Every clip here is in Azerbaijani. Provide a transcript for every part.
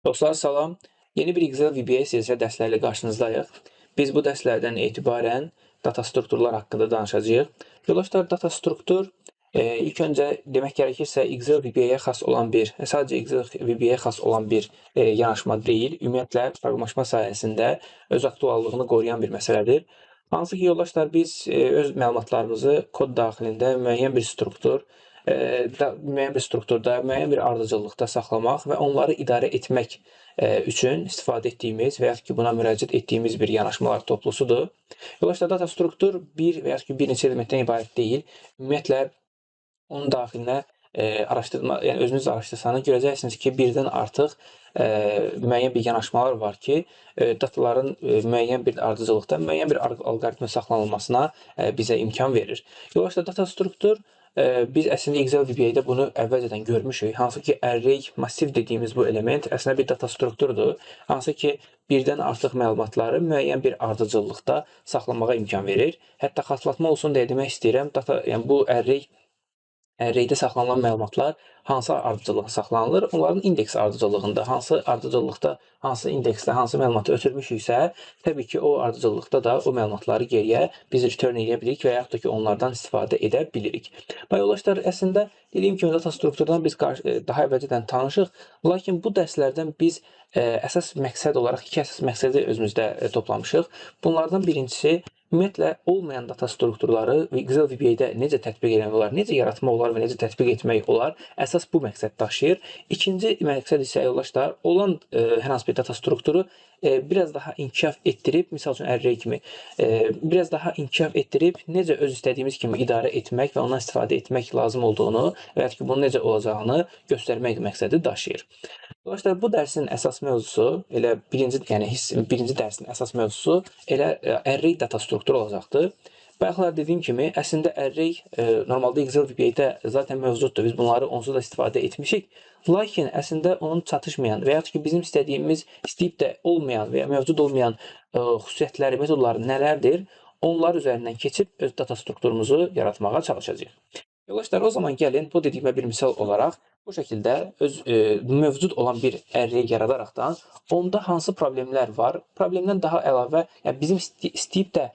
Dostlar salam. Yeni bir Excel VBA CSS dərslərlə qarşınızdayıq. Biz bu dərslərdən etibarən data strukturlar haqqında danışacağıq. Yoldaşlar, data struktur ilk öncə demək gərəkirsə Excel VBA-yə xas olan sadəcə Excel VBA-yə xas olan bir yanaşma deyil. Ümumiyyətlə proqramlaşma sahəsində öz aktuallığını qoruyan bir məsələdir. Hansı ki, yoldaşlar, biz öz məlumatlarımızı kod daxilində müəyyən bir strukturda, müəyyən bir ardıcıllıqda saxlamaq və onları idarə etmək üçün istifadə etdiyimiz və yaxud ki, buna müraciət etdiyimiz bir yanaşmalar toplusudur. Yoldaşlar, data struktur bir və yaxud ki, bir neçə elementdən ibarət deyil. Ümumiyyətlə, onun daxilinə yəni özünüz araşdırsanız görəcəksiniz ki, birdən artıq müəyyən bir yanaşmalar var ki, dataların müəyyən bir ardıcıllıqda, müəyyən bir alqoritmə saxlanılmasına bizə imkan verir. Yoldaşlar, data struktur biz əslində Excel VBA-də bunu əvvəlcədən görmüşük. Hansı ki, array, massiv dediyimiz bu element əslində bir data strukturdur. Hansı ki, birdən artıq məlumatları müəyyən bir ardıcıllıqda saxlamağa imkan verir. Hətta xatırlatma olsun deyə demək istəyirəm, yəni bu arraydə saxlanılan məlumatlar hansı ardıcıllıqda saxlanılır? Onların indeks ardıcıllığında, hansı ardıcıllıqda, hansı indeksdə, hansı məlumatı ötürmüşüksə, təbii ki, o ardıcıllıqda da o məlumatları geriyə biz return edə bilirik və yaxud da ki, onlardan istifadə edə bilirik. Yoldaşlar, əslində dediyim kimi data strukturdan biz daha əvvəlcədən tanışıq, lakin bu dərslərdən biz əsas məqsəd olaraq iki əsas məqsədi özümüzdə toplamışıq. Bunlardan birincisi, ümumiyyətlə, olmayan data strukturları Excel VBA-də necə tətbiq etmək olar, necə yaratmaq olar və necə tətbiq etmək olar, əsas bu məqsəd daşıyır. İkinci məqsəd isə yoldaşlar, olan hər hansı bir data strukturu biraz daha inkişaf etdirib, misal üçün array kimi, biraz daha inkişaf etdirib, necə öz istədiyimiz kimi idarə etmək və ondan istifadə etmək lazım olduğunu və ya ki, bunun necə olacağını göstərmək məqsədi daşıyır. Yoldaşlar, bu dərsin əsas mövzusu, elə birinci dərsin əsas mövzusu elə array data strukturu olacaqdır. Bayaqlar dediyim kimi, əslində array normalda Excel VBA-də zaten mövcuddur. Biz bunları onsuz da istifadə etmişik. Lakin əslində onun çatışmayan və yaxud ki, bizim istəyib də olmayan və ya mövcud olmayan xüsusiyyətləri, metodları nələrdir? Onlar üzərindən keçib öz data strukturumuzu yaratmağa çalışacağıq. Yoldaşlar, o zaman gəlin bu dediyimə bir misal olaraq bu şəkildə mövcud olan bir array yaradaraqdan onda hansı problemlər var? Problemdən daha əlavə, yəni bizim istəyib də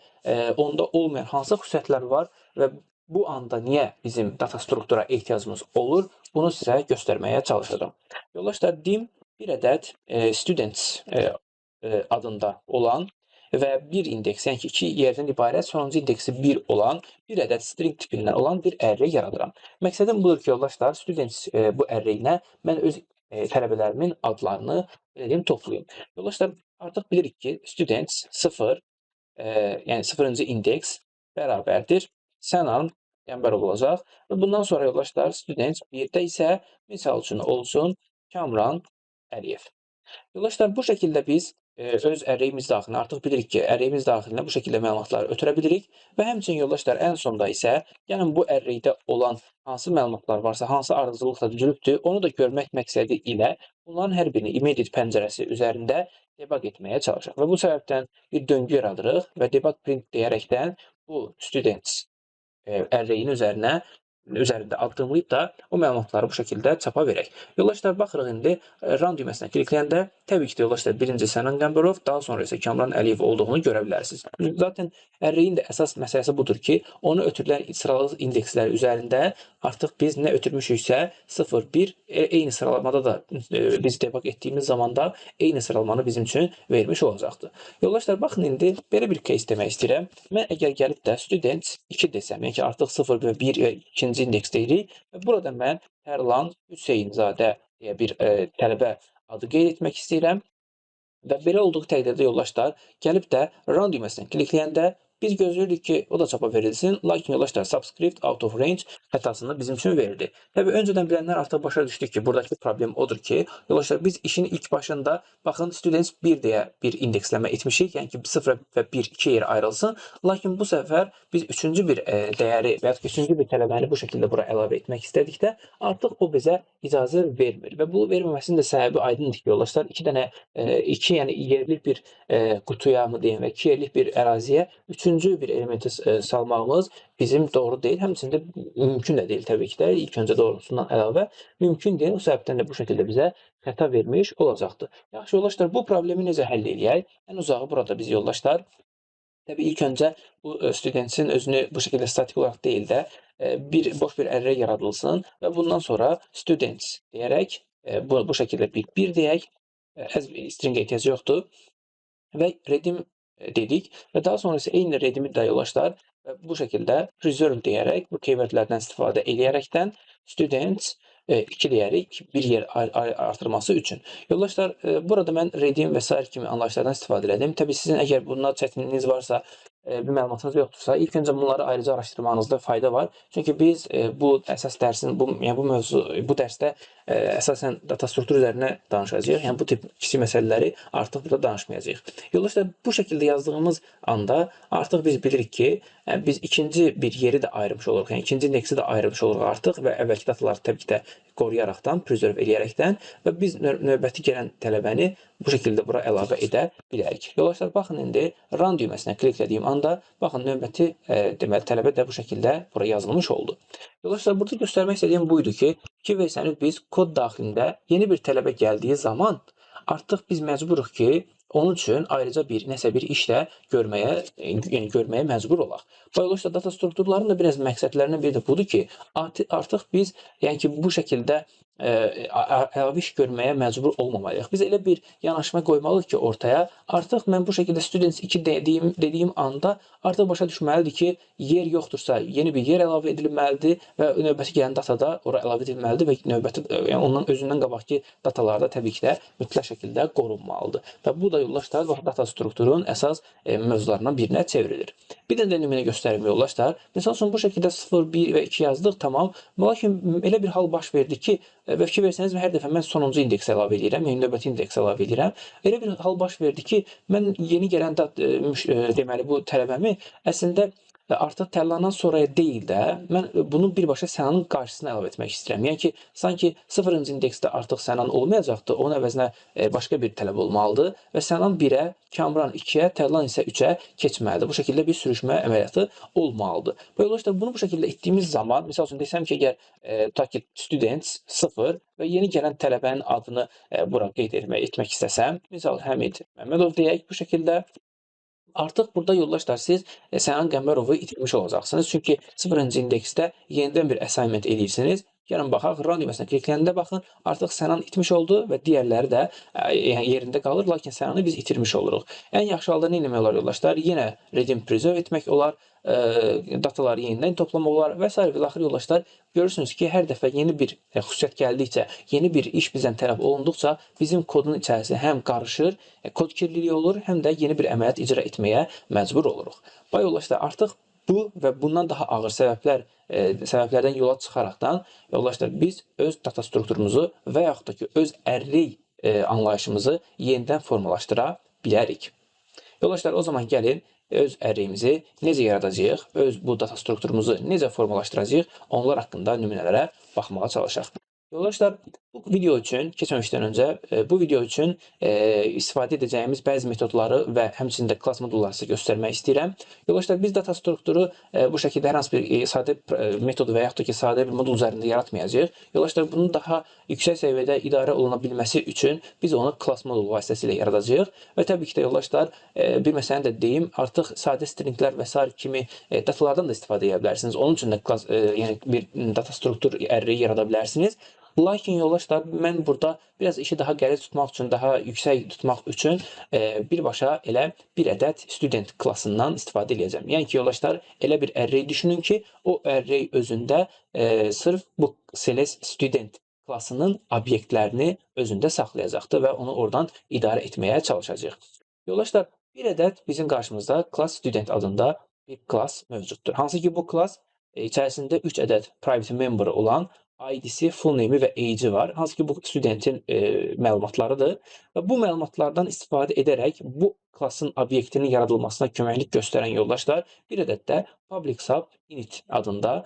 onda olmayan hansı xüsusiyyətlər var və bu anda niyə bizim data struktura ehtiyacımız olur? Bunu sizə göstərməyə çalışacağım. Yoldaşlar, dim bir ədəd students adında olan və bir indeks, yəni ki, 2 yerdən ibarət, sonuncu indeksi 1 olan bir ədəd string tipindən olan bir array yaradıram. Məqsədim budur ki, yoldaşlar, students bu array-nə mən öz tələbələrimin adlarını toplayım. Yoldaşlar, artıq bilirik ki, students 0, yəni 0-cı indeks bərabərdir Sənan Qəmbərov olacaq və bundan sonra yoldaşlar, students 1-də isə misal üçün olsun Kamran Əliyev. Yoldaşlar, bu şəkildə biz öz arrayimiz daxilinə artıq bilirik ki, arrayimiz daxilinə bu şəkildə məlumatları ötürə bilirik və həmçinin yoldaşlar, ən sonda isə gəlin bu arraydə olan hansı məlumatlar varsa, hansı ardıcıllıqla düzülübdür, onu da görmək məqsədi ilə bunların hər birini immediate pəncərəsi üzərində debug etməyə çalışaq və bu səbəbdən bir döngü yaradırıq və debug print deyərəkdən bu students arrayinin üzərində addımlayıb da o məlumatları bu şəkildə çapa verək. Yoldaşlar, baxırıq indi run düyməsinə klikləyəndə təbii ki, yoldaşlar, birinci Sənan Qəmbərov, daha sonra isə Kamran Əliyev olduğunu görə bilərsiniz. Zaten arrayin də əsas məsələsi budur ki, onu ötürülən sıralı indekslər üzərində artıq biz nə ötürmüşüksə 0, 1 eyni sıralamada da biz debug etdiyimiz zamanda eyni sıralamanı bizim üçün vermiş olacaqdır. Yoldaşlar, baxın indi belə bir case demək istəyirəm. Mən əgər gəlib də students 2 desəm, yəni ki, artıq 0 və 1 ikinci indeks deyirik və burada mən Tərlan Hüseynzadə deyə bir tələbə adı qeyd etmək istəyirəm və belə olduğu təqdirdə yoldaşlar, gəlib də run düyməsinə klikləyəndə biz gözləyirik ki, o da çapa verilsin, lakin yoldaşlar, subscript out of range xətasını bizim üçün verildi. Təbii, öncədən bilənlər artıq başa düşdük ki, buradakı problem odur ki, yoldaşlar, biz işin ilk başında, baxın, students 1 deyə bir indeksləmə etmişik, yəni ki, 0 və 1 2 yerə ayrılsın, lakin bu səfər biz üçüncü bir dəyəri və ya üçüncü bir tələbəni bu şəkildə bura əlavə etmək istədikdə, artıq o bizə icazə vermir və bu verməməsinin də səbəbi aydındır ki, yoldaşlar, iki yəni yerlik bir qutuya mı deyim və 2 yerlik bir əraziyə üçüncü üçüncü bir elementi salmağımız bizim doğru deyil. Həmçinin də mümkün də deyil təbii ki də. İlk öncə doğrusundan əlavə mümkün deyil. O səbəbdən də bu şəkildə bizə xəta vermiş olacaqdır. Yaxşı yoldaşlar, bu problemi necə həll eləyək? Ən uzağı burada biz yoldaşlar təbii ilk öncə bu studentin özünü bu şəkildə statik olaraq deyil də boş bir array yaradılsın və bundan sonra students deyərək bu şəkildə bir deyək. Stringə ehtiyac yoxdur və redim dedik və daha sonra isə eyni redimi də yoldaşlar bu şəkildə preserve deyərək bu keywordlərdən istifadə eləyərəkdən students 2 deyərik, bir yer artırması üçün. Yoldaşlar, burada mən redim və s. kimi anlayışlardan istifadə elədim. Təbii sizin əgər bundan çətinliyiniz varsa, bir məlumatınız yoxdursa, ilk öncə bunları ayrıca araşdırmanızda fayda var. Çünki biz bu əsas dərsin, bu dərsdə əsasən data struktur üzərinə danışacağıq. Yəni bu tip kiçik məsələləri artıq burada danışmayacağıq. Yoldaşlar, bu şəkildə yazdığımız anda artıq biz bilirik ki, biz ikinci bir yeri də ayırmış oluruq. Yəni ikinci indeksi də ayırmış oluruq artıq və əvvəlki dataları təbii ki də qoruyaraqdan, preserve eləyərəkdən və biz növbəti gələn tələbəni bu şəkildə bura əlavə edə bilərik. Yoldaşlar, baxın indi run düyməsinə kliklədiyim anda, baxın növbəti deməli tələbə də bu şəkildə bura yazılmış oldu. Yoldaşlar, burada göstərmək istədiyim buydu ki, versəniz biz kod daxilində yeni bir tələbə gəldiyi zaman artıq biz məcburuq ki, onun üçün ayrıca nəsə bir işlə görməyə məcbur olaq. Yoldaşlar, data strukturların da biraz məqsədlərindən biri də budur ki, artıq biz bu şəkildə əlavə iş görməyə məcbur olmamalıyıq. Biz elə bir yanaşma qoymalıyıq ki, ortaya artıq mən bu şəkildə students 2 dediyim anda artıq başa düşməlidir ki, yer yoxdursa yeni bir yer əlavə edilməlidir və növbəti gələn datada ora əlavə edilməlidir və növbəti ondan özündən qabaqki datalarda təbii ki də mütləq şəkildə qorunmalıdır. Və bu da yoldaşlar data strukturun əsas mövzularından birinə çevrilir. Bir də nümunə göstərim yoldaşlar. Məsəl üçün bu şəkildə 0, 1 və 2 yazdıq, tamam. Lakin elə bir hal baş verdi ki, və fikir versəniz hər dəfə mən sonuncu indeks əlavə edirəm, yəni növbəti indeks əlavə edirəm. Elə bir hal baş verdi ki, mən yeni gələn deməli bu tələbəmi əslində artıq tərlandan sonraya deyil də, mən bunu birbaşa sənanın qarşısına əlavə etmək istəyirəm. Yəni ki, sanki 0-cı indeksdə artıq sənan olmayacaqdır, onun əvəzinə başqa bir tələb olmalıdır və sənan 1-ə, Kamran 2-yə, tərlan isə 3-ə keçməlidir. Bu şəkildə bir sürüşmə əməliyyatı olmalıdır. Və yoldaşlar, bunu bu şəkildə etdiyimiz zaman, misal üçün desəm ki, əgər tutaq ki, students 0 və yeni gələn tələbənin adını bura qeyd etmək istəsəm, misal Həmid Məmmədov deyək bu şəkildə, artıq burada yoldaşlar siz Sənan Qəmbərovu itirmiş olacaqsınız. Çünki 0-cı indeksdə yenidən bir assignment edirsiniz. Gəlin baxaq, run düyməsinə klikləyəndə baxın, artıq Sənan itmiş oldu və digərləri də yerində qalır, lakin Sənanı biz itirmiş oluruq. Ən yaxşı halda nə etmək olar yoldaşlar? Yenə redim preserve etmək olar, dataları yenidən toplamaq olar və s. və axır yoldaşlar, görürsünüz ki, hər dəfə yeni bir xüsusiyyət gəldikcə, yeni bir iş bizdən tələb olunduqca bizim kodun içərisi həm qarışır, kod kirliliyi olur, həm də yeni bir əməliyyat icra etməyə məcbur oluruq. Yoldaşlar, artıq bu və bundan daha ağır səbəblərdən yola çıxaraqdan, yoldaşlar, biz öz data strukturumuzu və yaxud da ki, öz array anlayışımızı yenidən formalaşdıra bilərik. Yoldaşlar, o zaman gəlin, öz arrayimizi necə yaradacağıq, öz bu data strukturumuzu necə formalaşdıracağıq, onlar haqqında nümunələrə baxmağa çalışaq. Yoldaşlar, bu video üçün, keçməmişdən öncə, bu video üçün istifadə edəcəyimiz bəzi metodları və həmçinin də class modulları sizə göstərmək istəyirəm. Yoldaşlar, biz data strukturu bu şəkildə hər hansı bir sadə metod və yaxud da ki, sadə bir modul üzərində yaratmayacağıq. Yoldaşlar, bunun daha yüksək səviyyədə idarə oluna bilməsi üçün biz onu class modulu vasitəsilə yaradacağıq. Və təbii ki də yoldaşlar, bir məsələni də deyim, artıq sadə stringlər və s. kimi datalardan da istifadə edə bilərsiniz. Onun üçün də yəni bir data struktur array yarada bilərsiniz. Lakin yoldaşlar, mən burada biraz işi daha qəliz tutmaq üçün, daha yüksək tutmaq üçün birbaşa elə bir ədəd student klassından istifadə edəcəm. Yəni ki, yoldaşlar, elə bir array düşünün ki, o array özündə sırf bu select student klassının obyektlərini özündə saxlayacaqdır və onu oradan idarə etməyə çalışacaq. Yoldaşlar, bir ədəd bizim qarşımızda class student adında bir klass mövcuddur. Hansı ki, bu klass içərisində 3 ədəd private member'ı olan ID-si, full name-i və age-i var. Hansı ki, bu studentin məlumatlarıdır. Və bu məlumatlardan istifadə edərək bu klassın obyektinin yaradılmasına köməklik göstərən yoldaşlar bir ədəd də public sub init adında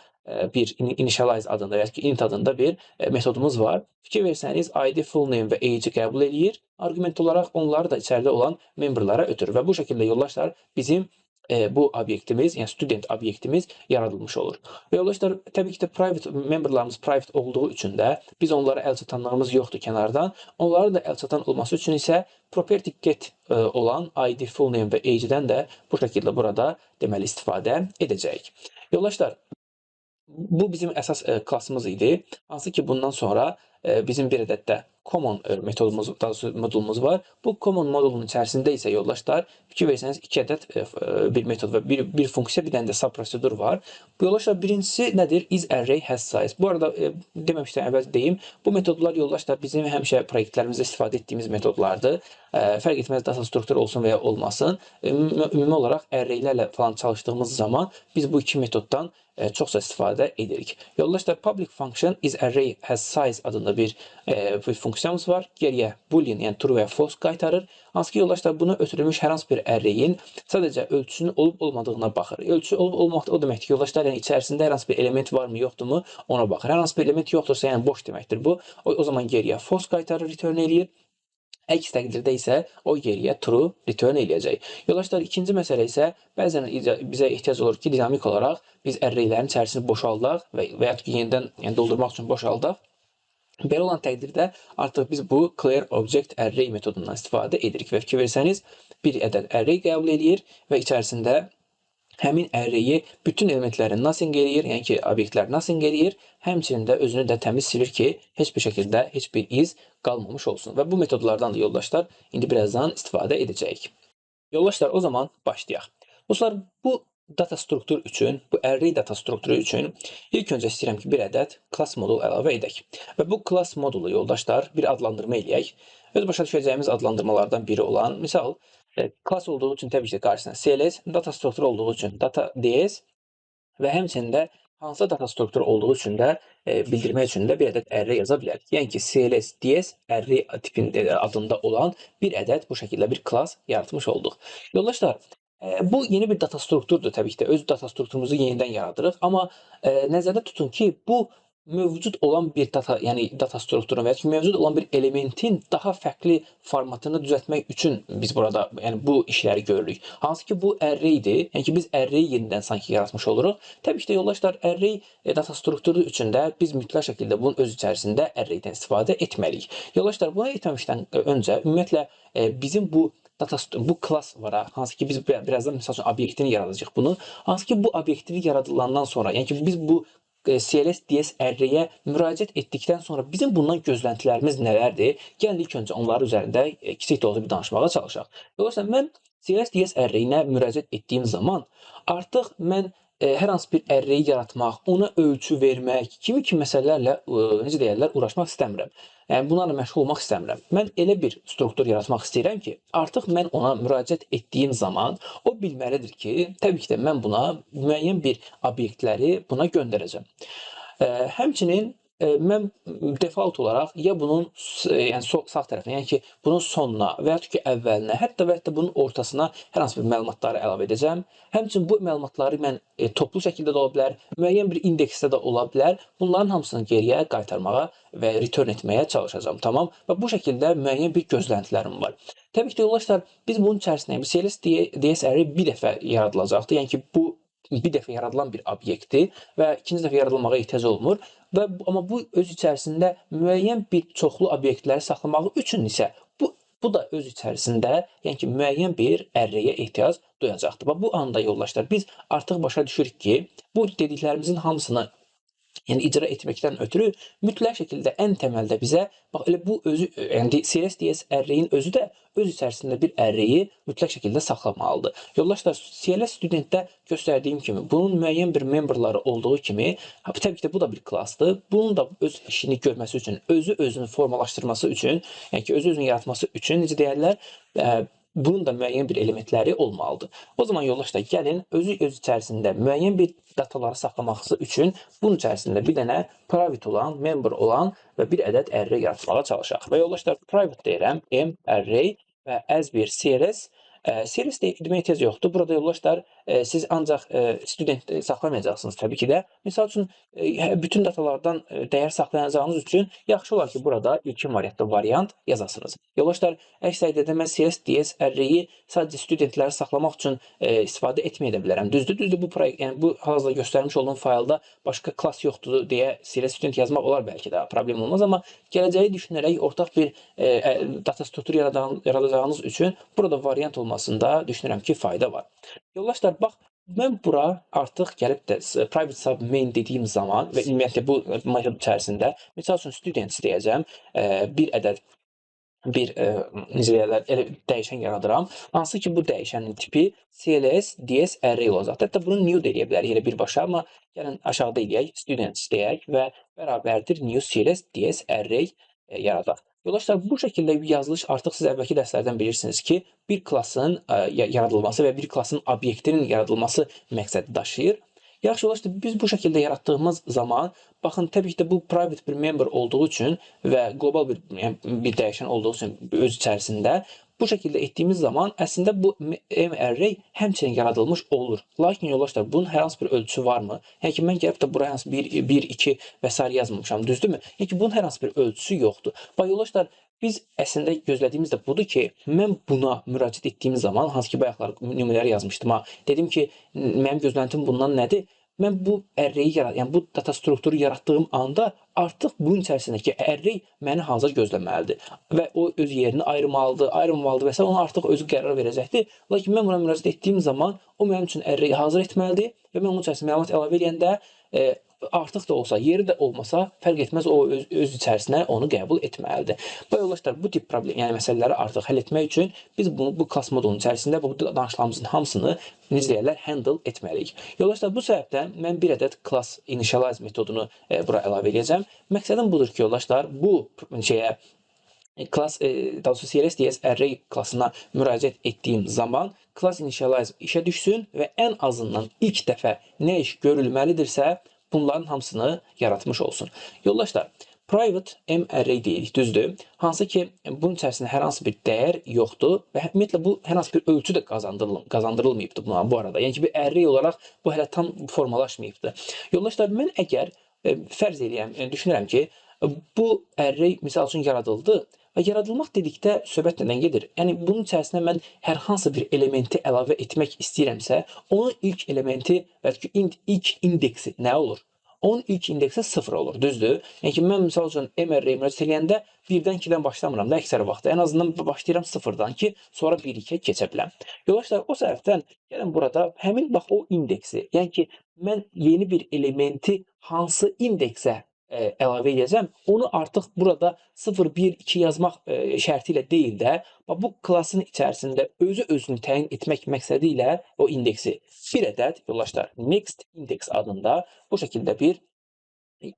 bir initialize adında və ya ki init adında bir metodumuz var. Fikir versəniz, ID, full name və age-i qəbul edir. Arqument olaraq onları da içəridə olan memberlara ötürür. Və bu şəkildə yoldaşlar bizim bu obyektimiz, yəni student obyektimiz yaradılmış olur. Və yoldaşlar, təbii ki də private memberlarımız private olduğu üçün də biz onlara əl çatanlarımız yoxdur kənardan. Onların da əl çatan olması üçün isə property get olan ID, full name və age-dən də bu şəkildə burada deməli istifadə edəcəyik. Yoldaşlar, bu bizim əsas klassımız idi. Hansı ki bundan sonra bizim bir ədəd də common modulumuz var. Bu common modulun içərisində isə yoldaşlar, fikir versəniz 2 ədəd bir metod və bir funksiya, bir dənə də subprosedur var. Bu yoldaşlar, birincisi nədir? Is array has size. Bu arada deməmişdən əvvəl deyim. Bu metodlar yoldaşlar bizim həmişə proyektlərimizdə istifadə etdiyimiz metodlardır. Fərq etməz data struktur olsun və ya olmasın. Ümumi olaraq arraylərlə falan çalışdığımız zaman biz bu iki metoddan çoxsa istifadə edirik. Yoldaşlar, public function is array has size adında bir funksiyamız var. Geriyə boolean, yəni true və false qaytarır. Hansı ki yoldaşlar, bunu ötürülmüş hər hansı bir array'in sadəcə ölçüsünün olub-olmadığına baxır. Ölçü olub-olmadığı o deməkdir ki, yoldaşlar, yəni içərisində hər hansı bir element varmı, yoxdurmu ona baxır. Hər hansı bir element yoxdursa, yəni boş deməkdir bu. O zaman geriyə false qaytarır, return eləyir. Əks təqdirdə isə o geriyə true return eləyəcək. Yoldaşlar, ikinci məsələ isə bəzən bizə ehtiyac olur ki, dinamik olaraq biz array'lərin içərisini boşaldaq və ya ki yenidən doldurmaq üçün boşaldaq. Belə olan təqdirdə artıq biz bu clear object array metodundan istifadə edirik və fikir versəniz, bir ədəd array qəbul edir və içərisində həmin array'i bütün elementləri nothing eləyir, yəni ki, obyektlər nothing eləyir, həmçinin də özünü də təmiz silir ki, heç bir şəkildə heç bir iz qalmamış olsun. Və bu metodlardan da yoldaşlar indi birazdan istifadə edəcəyik. Yoldaşlar, o zaman başlayaq. Dostlar, bu data struktur üçün, bu array data strukturu üçün ilk öncə istəyirəm ki, bir ədəd class modul əlavə edək. Və bu class modulu yoldaşlar bir adlandırma eləyək. Öz başa düşəcəyimiz adlandırmalardan biri olan, misal, class olduğu üçün təbii ki, qarşısına CLS, data strukturu olduğu üçün data DS və həmçinin də hansı data strukturu olduğu üçün də bildirmək üçün də bir ədəd array yaza bilərik. Yəni ki, CLS DS array tipində adında olan bir ədəd bu şəkildə bir class yaratmış olduq. Yoldaşlar, bu yeni bir data strukturdur təbii ki də. Öz data strukturumuzu yenidən yaradırıq. Amma nəzərdə tutun ki, bu mövcud olan bir data, yəni data strukturun və ya ki, mövcud olan bir elementin daha fərqli formatını düzəltmək üçün biz burada yəni bu işləri görürük. Hansı ki, bu array'dir. Yəni ki, biz array yenidən sanki yaratmış oluruq. Təbii ki də yoldaşlar, array data strukturu üçün də biz mütləq şəkildə bunun öz içərisində array'dən istifadə etməliyik. Yoldaşlar, buna etməmişdən öncə ümumiyyətlə bizim bu class var, hansı ki biz birazdan misal üçün obyektini yaradacağıq bunu. Hansı ki bu obyektini yaradılandan sonra, yəni ki biz bu CLS DS array'ə müraciət etdikdən sonra bizim bundan gözləntilərimiz nələrdir? Gəlin ilk öncə onların üzərində kiçik də olsa bir danışmağa çalışaq. Dolayısıyla mən CLS DS array'inə müraciət etdiyim zaman artıq mən hər hansı bir array yaratmaq, ona ölçü vermək, kimi məsələlərlə necə deyirlər, uğraşmaq istəmirəm. Yəni bunlarla məşğul olmaq istəmirəm. Mən elə bir struktur yaratmaq istəyirəm ki, artıq mən ona müraciət etdiyim zaman o bilməlidir ki, təbii ki də mən buna müəyyən bir obyektləri buna göndərəcəm. Həmçinin mən default olaraq ya bunun yəni sağ tərəfinə, yəni ki, bunun sonuna və ya ki əvvəlinə, hətta bunun ortasına hər hansı bir məlumatları əlavə edəcəm. Həmçinin bu məlumatları mən toplu şəkildə də ola bilər, müəyyən bir indeksdə də ola bilər. Bunların hamısını geriyə qaytarmağa və return etməyə çalışacağam, tamam? Və bu şəkildə müəyyən bir gözləntilərim var. Təbii ki, yoldaşlar, biz bunun içərisində CLS DS array bir dəfə yaradılacaqdır. Yəni ki, bu bir dəfə yaradılan bir obyektdir və ikinci dəfə yaradılmağa ehtiyac olmur. Amma bu öz içərisində müəyyən bir çoxlu obyektləri saxlamağı üçün isə bu da öz içərisində, yəni ki, müəyyən bir array'ə ehtiyac duyacaqdır. Və bu anda yoldaşlar, biz artıq başa düşürük ki, bu dediklərimizin hamısını yəni icra etməkdən ötürü mütləq şəkildə ən təməldə bizə bax elə bu özü, yəni CLS DS array'in özü də öz içərisində bir array'i mütləq şəkildə saxlamalıdır. Yoldaşlar, CLS studentdə göstərdiyim kimi, bunun müəyyən bir memberları olduğu kimi, təbii ki də bu da bir klassdır. Bunun da öz işini görməsi üçün, özünü formalaşdırması üçün, yəni ki, özünü yaratması üçün, necə deyərlər, bunun da müəyyən bir elementləri olmalıdır. O zaman yoldaşlar, gəlin öz içərisində müəyyən bir dataları saxlaması üçün bunun içərisində bir dənə private olan, member olan və bir ədəd array yaratmağa çalışaq. Və yoldaşlar, private deyirəm, m array və as bir CLS CLS demək ehtiyac yoxdur. Burada yoldaşlar, siz ancaq student saxlamayacaqsınız təbii ki də. Misal üçün, bütün datalardan dəyər saxlayacağınız üçün yaxşı olar ki, burada ilkin variantda variant yazasınız. Yoldaşlar, əks təqdirdə mən CS, DS, array-i sadəcə studentləri saxlamaq üçün istifadə etməyə də bilərəm. Düzdür, bu yəni bu hal-hazırda göstərmiş olduğum faylda başqa klass yoxdur deyə CS student yazmaq olar bəlkə də, problem olmaz, amma gələcəyi düşünərək ortaq bir data struktur yaradacağınız üçün burada variant olmasında düşünürəm ki, fayda var. Yoldaşlar, bax, mən bura artıq gəlib də private sub main dediyim zaman və ümumiyyətlə bu metod içərisində, misal üçün students deyəcəm, bir ədəd necə deyərlər, dəyişən yaradıram. Hansı ki, bu dəyişənin tipi CLS, DS, array olacaq. Hətta bunu new deyə bilərik elə birbaşa, amma gəlin aşağıda eləyək, students deyək və bərabərdir new CLS, DS, array yaradaq. Yoldaşlar, bu şəkildə yazılış artıq siz əvvəlki dərslərdən bilirsiniz ki, bir klassın yaradılması və bir klassın obyektinin yaradılması məqsəd daşıyır. Yaxşı, yoldaşlar, biz bu şəkildə yaratdığımız zaman, baxın, təbii ki də bu private bir member olduğu üçün və qlobal bir dəyişən olduğu üçün öz içərisində bu şəkildə etdiyimiz zaman əslində bu M-array həmçinin yaradılmış olur. Lakin yoldaşlar, bunun hər hansı bir ölçüsü varmı? Yəni ki, mən gəlib də buraya hansı 1, 2 və s. yazmamışam, düzdürmü? Yəni ki, bunun hər hansı bir ölçüsü yoxdur. Bax, yoldaşlar, biz əslində gözlədiyimiz də budur ki, mən buna müraciət etdiyim zaman, hansı ki, bayaqlar nümunələri yazmışdım, dedim ki, mənim gözləntim bundan nədir? Mən bu array-i yəni bu data strukturu yaratdığım anda artıq bunun içərisindəki array məni hazır gözləməlidir və o öz yerini ayrılmalıdır və s. ona artıq özü qərar verəcəkdir. Lakin mən buna müraciət etdiyim zaman o mənim üçün array-i hazır etməlidir və mən onun içərisində məlumat əlavə edəndə artıq da olsa, yeri də olmasa fərq etməz, o öz içərisinə onu qəbul etməlidir. Və yoldaşlar, bu tip problem, yəni məsələləri artıq həll etmək üçün biz bu class modulunun içərisində bu danışıqlarımızın hamısını necə deyərlər, handle etməliyik. Yoldaşlar, bu səbəbdən mən bir ədəd class initialize metodunu bura əlavə edəcəm. Məqsədim budur ki, yoldaşlar, bu class, daha doğrusu CLS DS array klassına müraciət etdiyim zaman class initialize işə düşsün və ən azından ilk dəfə nə iş görülməlidirsə, bunların hamısını yaratmış olsun. Yoldaşlar, private M-array deyirik, düzdür. Hansı ki, bunun içərisində hər hansı bir dəyər yoxdur və ümumiyyətlə bu hər hansı bir ölçü də qazandırılmayıbdır buna bu arada. Yəni ki, bir array olaraq bu hələ tam formalaşmayıbdır. Yoldaşlar, mən əgər fərz eləyəm, düşünürəm ki, bu array misal üçün yaradıldı və yaradılmaq dedikdə söhbət nədən gedir? Yəni, bunun içərisinə mən hər hansı bir elementi əlavə etmək istəyirəmsə, onun ilk elementi, bəlkə ilk indeksi nə olur? Onun ilk indeksi 0 olur, düzdür? Yəni ki, mən misal üçün M-array müraciət edəndə 1-dən 2-dən başlamıram da əksər vaxtda. Ən azından başlayıram 0-dan ki, sonra 1-2-yə keçə biləm. Yoldaşlar, o səbəbdən gəlin burada həmin bax o indeksi, yəni ki, mən yeni bir elementi hansı indeksə əlavə edəcəm, onu artıq burada 0, 1, 2 yazmaq şərti ilə deyil də, bu klassın içərisində özünü təyin etmək məqsədi ilə o indeksi bir ədəd, yoldaşlar, next index adında bu şəkildə bir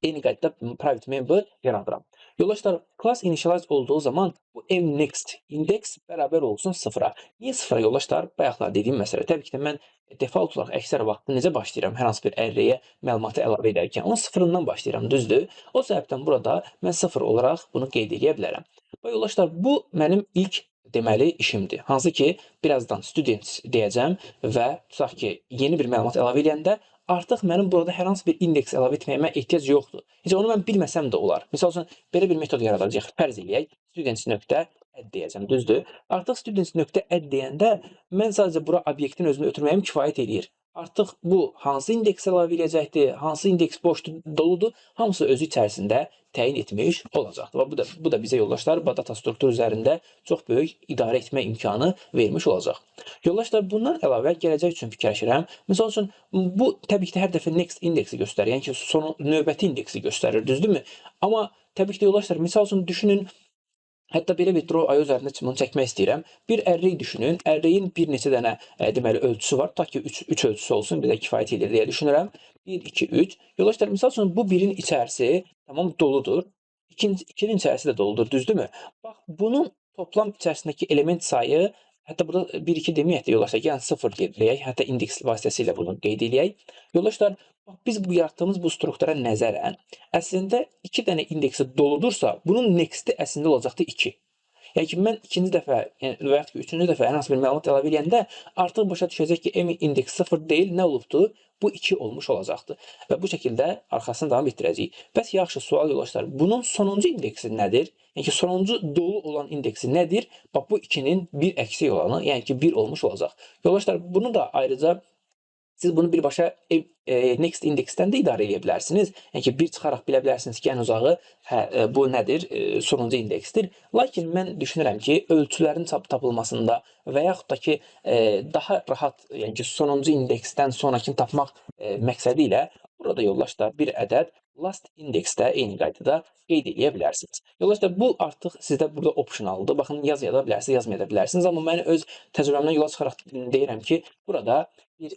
eyni qaydada private member yaradıram. Yoldaşlar, class initialize olduğu zaman bu mNext index bərabər olsun 0-a. Niyə 0-a yoldaşlar? Bayaqlar dediyim məsələ. Təbii ki də mən default olaraq əksər vaxtı necə başlayıram hər hansı bir array-yə məlumatı əlavə edərkən? Onun 0-dan başlayıram, düzdür? O səbəbdən burada mən 0 olaraq bunu qeyd edə bilərəm. Və yoldaşlar, bu mənim ilk deməli işimdir. Hansı ki, birazdan students deyəcəm və tutaq ki, yeni bir məlumat əlavə edəndə artıq mənim burada hər hansı bir indeks əlavə etməyimə ehtiyac yoxdur. Heç onu mən bilməsəm də olar. Misal üçün, belə bir metod yaradacaq. Fərz eləyək, students.add deyəcəm, düzdür? Artıq students.add deyəndə mən sadəcə bura obyektin özünü ötürməyim kifayət eləyir. Artıq bu hansı indeks əlavə edəcəkdir, hansı indeks boşdur, doludur, hamısı özü içərisində təyin etmiş olacaqdır. Və bu da bizə yoldaşlar data struktur üzərində çox böyük idarə etmə imkanı vermiş olacaq. Yoldaşlar, bundan əlavə gələcək üçün fikirləşirəm. Misal üçün, bu təbii ki də hər dəfə next indeksi göstərir, yəni ki, sonu növbəti indeksi göstərir, düzdürmü? Amma təbii ki də yoldaşlar, misal üçün düşünün, hətta belə bir draw.io üzərində bunu çəkmək istəyirəm. Bir array düşünün. Array-in bir neçə dənə deməli ölçüsü var. Ta ki 3 ölçüsü olsun, bizə kifayət edir deyə düşünürəm. 1, 2, 3. Yoldaşlar, misal üçün bu birin içərisi tamam doludur. İkinin içərisi də doludur, düzdürmü? Bax, bunun toplam içərisindəki element sayı, hətta burada 1, 2 deməyək də yoldaşlar, yəni 0 deyək, hətta indeks vasitəsilə bunu qeyd edək. Yoldaşlar, biz bu yaratdığımız bu struktura nəzərən, əslində 2 dənə indeksi doludursa, bunun next'i əslində olacaqdır 2. Yəni ki, mən ikinci dəfə və yaxud ki, üçüncü dəfə hər hansı bir məlumat əlavə edəndə artıq başa düşəcək ki, M indeksi 0 deyil, nə olubdur? Bu 2 olmuş olacaqdır. Və bu şəkildə arxasını davam etdirəcəyik. Bəs yaxşı, sual yoldaşlar, bunun sonuncu indeksi nədir? Yəni ki, sonuncu dolu olan indeksi nədir? Bax, bu 2-nin bir əksik olanı, yəni ki, 1 olmuş olacaq. Yoldaşlar, bunu da ayrıca siz bunu birbaşa next indeksdən də idarə edə bilərsiniz. Yəni ki, bir çıxaraq bilə bilərsiniz ki, ən uzağı bu nədir? Sonuncu indeksdir. Lakin mən düşünürəm ki, ölçülərin tapılmasında və yaxud da ki, daha rahat, yəni ki, sonuncu indeksdən sonrakini tapmaq məqsədi ilə burada yoldaşlar bir ədəd last indeksdə eyni qaydada qeyd edə bilərsiniz. Yoldaşlar, bu artıq sizdə burada optionaldır. Baxın, yazıya da bilərsiniz, yazmaya da bilərsiniz. Amma mən öz təcrübəmdən yola çıxaraq deyirəm ki, burada bir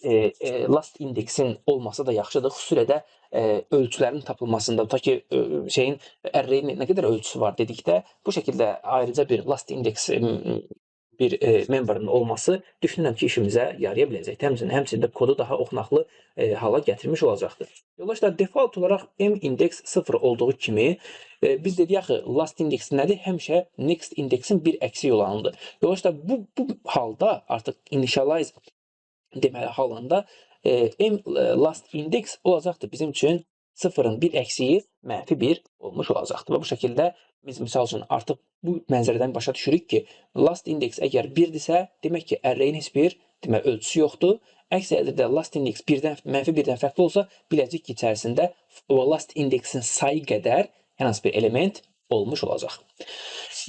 last indeksin olması da yaxşıdır. Xüsusilə də ölçülərin tapılmasında, ta ki şeyin array'in nə qədər ölçüsü var dedikdə, bu şəkildə ayrıca bir last index bir memberın olması düşünürəm ki, işimizə yaraya biləcək. Həmçinin kodu daha oxunaqlı hala gətirmiş olacaqdır. Yoldaşlar, default olaraq M index 0 olduğu kimi biz dedik axı, last index nədir? Həmişə next indexin bir əksik olanıdır. Yoldaşlar, bu halda artıq initialize deməli halında M last index olacaqdır bizim üçün 0-ın bir əksiyi -1 olmuş olacaqdır. Və bu şəkildə biz misal üçün artıq bu mənzərədən başa düşürük ki, last index əgər 1-dirsə, demək ki, array'in heç bir ölçüsü yoxdur. Əks təqdirdə last index -1-dən fərqli olsa, biləcək ki, içərisində o last indexin sayı qədər hər hansı bir element olmuş olacaq.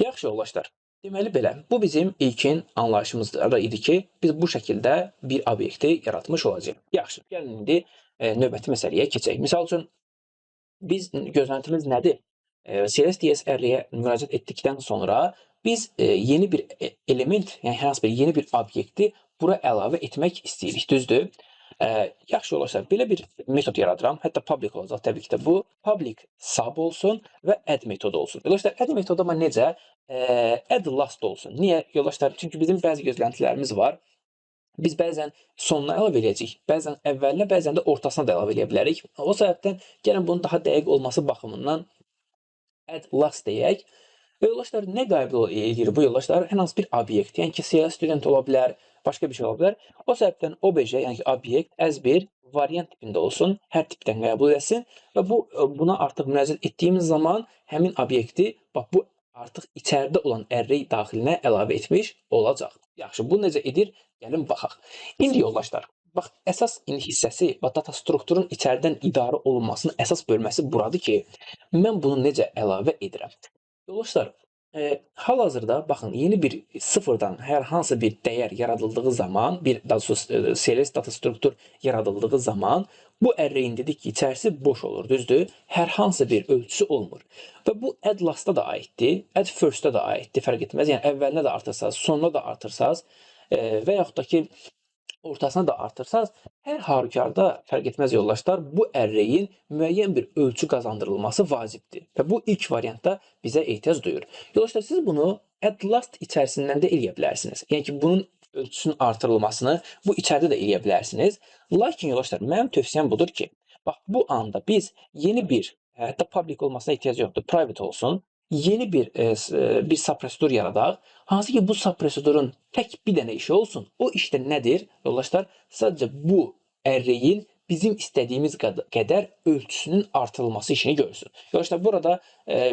Yaxşı yoldaşlar. Deməli belə, bu bizim ilkin anlayışımızda idi ki, biz bu şəkildə bir obyekti yaratmış olacağıq. Yaxşı, gəlin indi növbəti məsələyə keçək. Misal üçün, biz gözləntimiz nədir? CSS array'ə müraciət etdikdən sonra biz yeni bir element, yəni hər hansı bir yeni bir obyekti bura əlavə etmək istəyirik, düzdür? Yaxşı yoldaşlar, belə bir metod yaradıram. Hətta public olacaq təbii ki də bu. Public sub olsun və add metodu olsun. Yoldaşlar, add metodu amma necə? Add last olsun. Niyə? Yoldaşlar, çünki bizim bəzi gözləntilərimiz var. Biz bəzən sonuna əlavə edəcəyik, bəzən əvvəlinə, bəzən də ortasına da əlavə edə bilərik. O səbəbdən gəlin bunun daha dəqiq olması baxımından add last deyək. Və yoldaşlar, nə qəbul edir bu yoldaşlar? Hər hansı bir obyekt, yəni ki, CS student ola bilər, başqa bir şey ola bilər. O səbəbdən OBJ, yəni ki, obyekt as bir variant tipində olsun, hər tipdən qəbul edilsin və buna artıq müraciət etdiyimiz zaman həmin obyekti, bax bu artıq içəridə olan array daxilinə əlavə etmiş olacaq. Yaxşı, bu necə edir? Gəlin baxaq. İndi yoldaşlar, bax əsas hissəsi və data strukturun içəridən idarə olunmasının əsas bölməsi buradır ki, mən bunu necə əlavə edirəm? Yoldaşlar, hal-hazırda baxın, yeni bir sıfırdan hər hansı bir dəyər yaradıldığı zaman, CSS data struktur yaradıldığı zaman, bu array'in dedik ki, içərisi boş olur, düzdür? Hər hansı bir ölçüsü olmur. Və bu add last'a da aiddir, add first'a da aiddir, fərq etməz. Yəni, əvvəlinə də artırsaz, sonuna da artırsaz və yaxud da ki, ortasına da artırsaz, hər halükarda fərq etməz yoldaşlar, bu array'in müəyyən bir ölçü qazandırılması vacibdir. Və bu ilk variantda bizə ehtiyac duyur. Yoldaşlar, siz bunu add last içərisindən də eləyə bilərsiniz. Yəni ki, bunun ölçüsünün artırılmasını bu içəridə də eləyə bilərsiniz. Lakin yoldaşlar, mənim tövsiyəm budur ki, bax bu anda biz yeni bir, hətta public olmasına ehtiyac yoxdur, private olsun, yeni bir subprosedur yaradaq. Hansı ki, bu subprosedurun tək bir dənə işi olsun. O işdə nədir? Yoldaşlar, sadəcə bu array'in bizim istədiyimiz qədər ölçüsünün artırılması işini görsün. Yoldaşlar, burada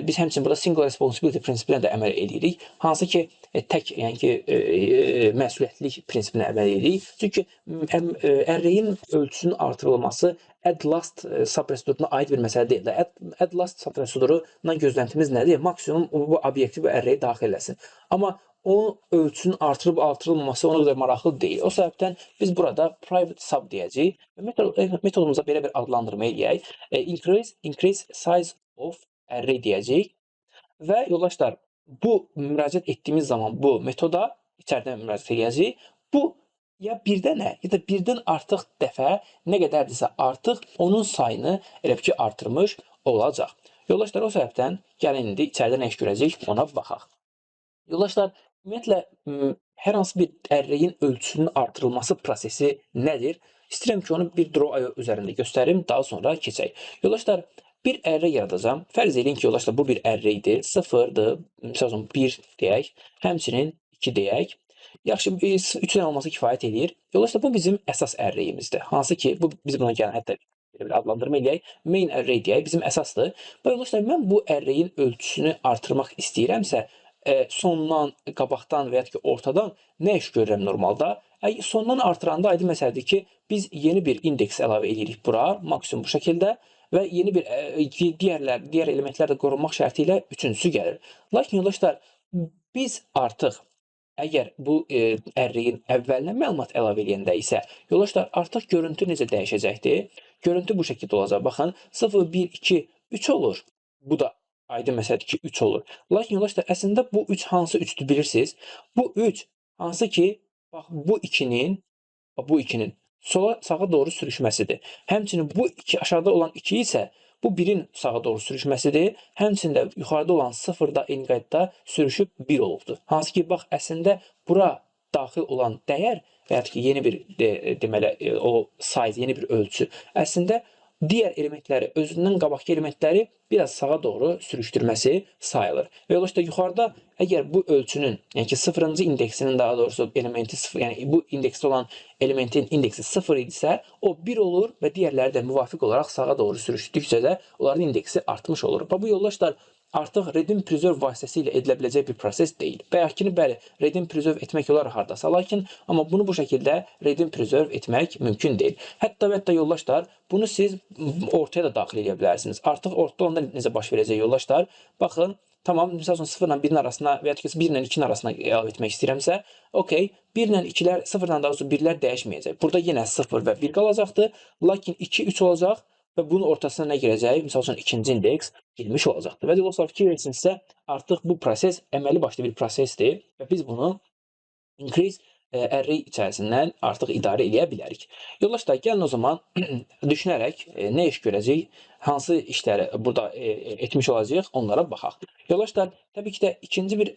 biz həmçinin burada single responsibility prinsipinə də əməl edirik. Hansı ki, tək, yəni ki, məsuliyyətlilik prinsipinə əməl edirik. Çünki array'in ölçüsünün artırılması add last subproseduruna aid bir məsələ deyil. Add last subprosedurundan gözləntimiz nədir? Maksimum bu obyekti bu array'ə daxil eləsin. Amma onun ölçüsünün artırıb artırılmaması ona qədər maraqlı deyil. O səbəbdən biz burada private sub deyəcəyik. Metodumuza belə bir adlandırma eləyək. Increase size of array deyəcəyik. Və yoldaşlar, bu müraciət etdiyimiz zaman bu metoda içəridən müraciət edəcəyik. Bu ya bir dənə, ya da birdən artıq dəfə nə qədərdirsə artıq onun sayını elə ki artırmış olacaq. Yoldaşlar, o səbəbdən gəlin indi içəridə nə iş görəcəyik, ona baxaq. Yoldaşlar, ümumiyyətlə, hər hansı bir array'in ölçüsünün artırılması prosesi nədir? İstəyirəm ki, onu bir draw üzərində göstərim, daha sonra keçək. Yoldaşlar, Bir array yaradacağam. Fərz edin ki, yoldaşlar bu bir arraydir. 0-dır, məsəl üçün 1 deyək, həmçinin 2 deyək. Yaxşı, biz 3-dən olması kifayət eləyir. Yoldaşlar bu bizim əsas arrayimizdir. Hansı ki, biz buna gələn hətta belə bir adlandırma eləyək. Main array deyək, bizim əsasdır. Və yoldaşlar mən bu arrayin ölçüsünü artırmaq istəyirəmsə, sondan, qabaqdan və ya ki, ortadan nə iş görürəm normalda? Sondan artıranda aydın məsələdir ki, biz yeni bir indeks əlavə edirik bura, maksimum bu şəkildə və yeni bir digər elementlər də qorunmaq şərti ilə üçüncüsü gəlir. Lakin yoldaşlar, biz artıq əgər bu arrayin əvvəlinə məlumat əlavə edəndə isə, yoldaşlar, artıq görüntü necə dəyişəcəkdir? Görüntü bu şəkildə olacaq. Baxın, 0, 1, 2, 3 olur. Bu da aydın məsələdir ki, 3 olur. Lakin yoldaşlar, əslində bu 3 hansı 3'dür bilirsiniz? Bu 3 hansı ki, bax, bu 2'nin sağa doğru sürüşməsidir. Həmçinin bu 2 aşağıda olan 2 isə bu 1'in sağa doğru sürüşməsidir. Həmçində yuxarıda olan 0 da eyni qaydada sürüşüb 1 olubdur. Hansı ki, bax, əslində bura daxil olan dəyər və ya ki, yeni bir deməli o size, yeni bir ölçü əslində digər elementləri, özündən qabaqki elementləri biraz sağa doğru sürüşdürməsi sayılır. Və yoldaşlar, yuxarıda əgər bu ölçünün, yəni ki, 0-cı indeksinin daha doğrusu elementi 0, yəni bu indeksdə olan elementin indeksi 0 idisə, o 1 olur və digərləri də müvafiq olaraq sağa doğru sürüşdükcə də onların indeksi artmış olur. Və bu yoldaşlar artıq redim preserve vasitəsilə edilə biləcək bir proses deyil. Bayaqkini bəli, redim preserve etmək olar hardasa, lakin amma bunu bu şəkildə redim preserve etmək mümkün deyil. Hətta yoldaşlar, bunu siz ortaya da daxil edə bilərsiniz. Artıq ortada onda necə baş verəcək yoldaşlar? Baxın, tamam, məsəl üçün 0 ilə 1-in arasına və ya ki 1 ilə 2-nin arasına əlavə etmək istəyirəmsə, okey, 1 ilə 2-lər, 0 ilə daha doğrusu 1-lər dəyişməyəcək. Burada yenə 0 və 1 qalacaqdır, lakin 2, 3 olacaq. Və bunun ortasına nə girəcək? Misal üçün, ikinci indeks girmiş olacaqdır. Və dostlar, fikir versinizsə, artıq bu proses əməli başlı bir prosesdir və biz bunu increase array içərisindən artıq idarə edə bilərik. Yoldaşlar, gəlin o zaman düşünərək nə iş görəcək, hansı işləri burada etmiş olacaq, onlara baxaq. Yoldaşlar, təbii ki də ikinci bir,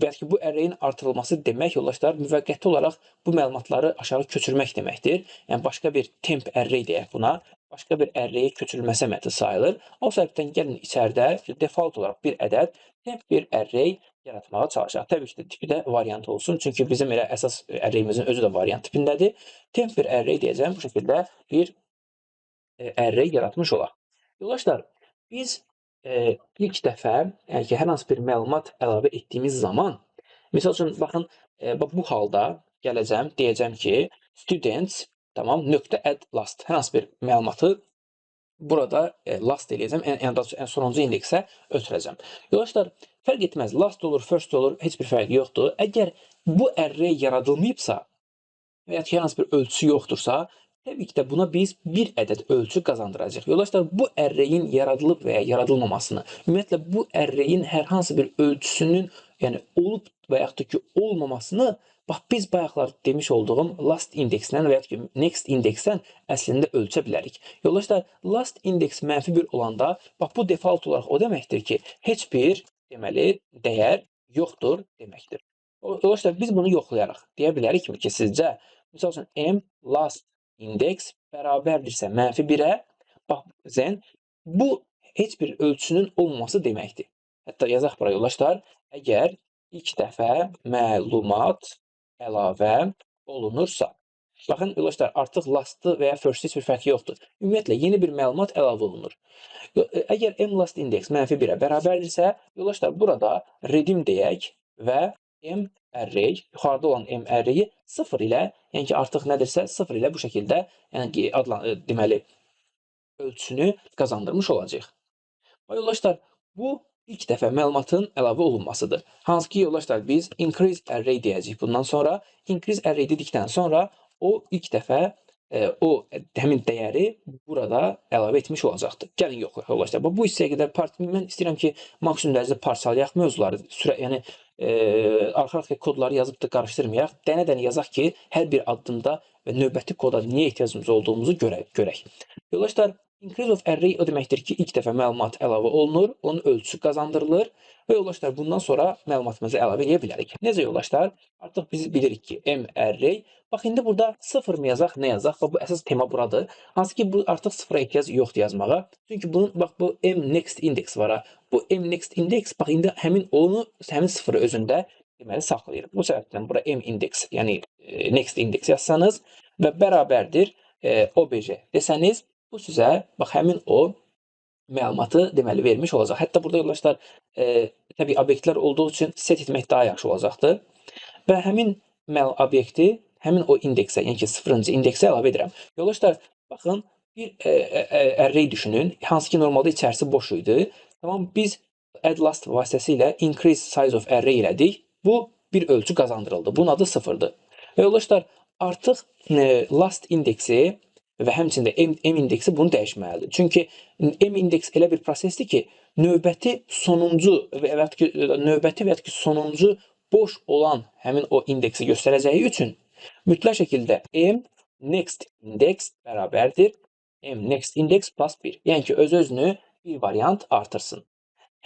bəlkə bu arrayin artırılması demək, yoldaşlar, müvəqqəti olaraq bu məlumatları aşağı köçürmək deməkdir. Yəni, başqa bir temp array deyək buna. Başqa bir arraya köçürülməsi əməliyyatı sayılır. O səbəbdən gəlin içəridə default olaraq bir ədəd temp bir array yaratmağa çalışaq. Təbii ki də tipi də variant olsun. Çünki bizim elə əsas arrayimizin özü də variant tipindədir. Temp bir array deyəcəm. Bu şəkildə bir array yaratmış olaq. Yoldaşlar, biz ilk dəfə hər hansı bir məlumat əlavə etdiyimiz zaman, misal üçün, baxın, bu halda gələcəm, deyəcəm ki, students, tamam, .add last. Hər hansı bir məlumatı burada last eləyəcəm, ən sonuncu indeksə ötürəcəm. Yoldaşlar, fərq etməz, last olur, first olur, heç bir fərqi yoxdur. Əgər bu array yaradılmayıbsa və ya ki, hər hansı bir ölçüsü yoxdursa, təbii ki də buna biz bir ədəd ölçü qazandıracaq. Yoldaşlar, bu arrayin yaradılıb və ya yaradılmamasını, ümumiyyətlə bu arrayin hər hansı bir ölçüsünün, yəni olub və yaxud da ki, olmamasını bax, biz bayaqlar demiş olduğum last indeksdən və ya ki, next indeksdən əslində ölçə bilərik. Yoldaşlar, last indeks -1 olanda, bax, bu default olaraq o deməkdir ki, heç bir, deməli, dəyər yoxdur deməkdir. Yoldaşlar, biz bunu yoxlayaraq deyə bilərik ki, sizcə, misal üçün, m last index bərabərdirsə -1-ə, bax, bu heç bir ölçünün olmaması deməkdir. Hətta yazaq bura, yoldaşlar, əgər ilk dəfə məlumat əlavə olunursa. Baxın, yoldaşlar, artıq lastı və ya first heç bir fərqi yoxdur. Ümumiyyətlə, yeni bir məlumat əlavə olunur. Əgər m-last indeks -1-ə bərabərdirsə, yoldaşlar, burada redim deyək və m-array, yuxarıda olan m-arrayi 0 ilə, yəni ki, artıq nədirsə 0 ilə bu şəkildə, yəni ki, deməli, ölçüsünü qazandırmış olacaq. Yoldaşlar, bu ilk dəfə məlumatın əlavə olunmasıdır. Hansı ki, yoldaşlar, biz increase array deyəcəyik bundan sonra. Increase array dedikdən sonra o ilk dəfə həmin dəyəri burada əlavə etmiş olacaqdır. Gəlin yoxlayaq, yoldaşlar. Bu hissəyə qədər mən istəyirəm ki, maksimum dərəcədə parçalayaq mövzuları, yəni arxa-arxa kodları yazıb da qarışdırmayaq. Dənə-dənə yazaq ki, hər bir addımda və növbəti koda niyə ehtiyacımız olduğumuzu görək. Yoldaşlar, Increase of array o deməkdir ki, ilk dəfə məlumat əlavə olunur, onun ölçüsü qazandırılır və yoldaşlar bundan sonra məlumatımızı əlavə edə bilərik. Necə yoldaşlar? Artıq biz bilirik ki, M array. Bax indi burada 0 mı yazaq, nə yazaq? Bax bu əsas tema buradır. Hansı ki bu artıq sıfıra ehtiyac yoxdur yazmağa. Çünki bunun bax bu M next index var ha. Bu M next index bax indi həmin sıfırı özündə deməli saxlayır. Bu səbəbdən bura M index, yəni next index yazsanız və bərabərdir obj desəniz, bu sizə bax həmin o məlumatı deməli vermiş olacaq. Hətta burada yoldaşlar təbii obyektlər olduğu üçün set etmək daha yaxşı olacaqdır. Və həmin obyekti həmin o indeksə, yəni ki 0-cı indeksə əlavə edirəm. Yoldaşlar baxın bir array düşünün, hansı ki normalda içərisi boş idi. Tamam, biz add last vasitəsilə increase size of array elədik. Bu bir ölçü qazandırıldı. Bunun adı 0-dır. Və yoldaşlar artıq last indeksi və həmçində M indeksi bunu dəyişməlidir. Çünki M indeks elə bir prosesdir ki, növbəti və ya ki sonuncu boş olan həmin o indeksi göstərəcəyi üçün mütləq şəkildə M next index bərabərdir M next index plus 1. Yəni ki, öz-özünü bir variant artırsın.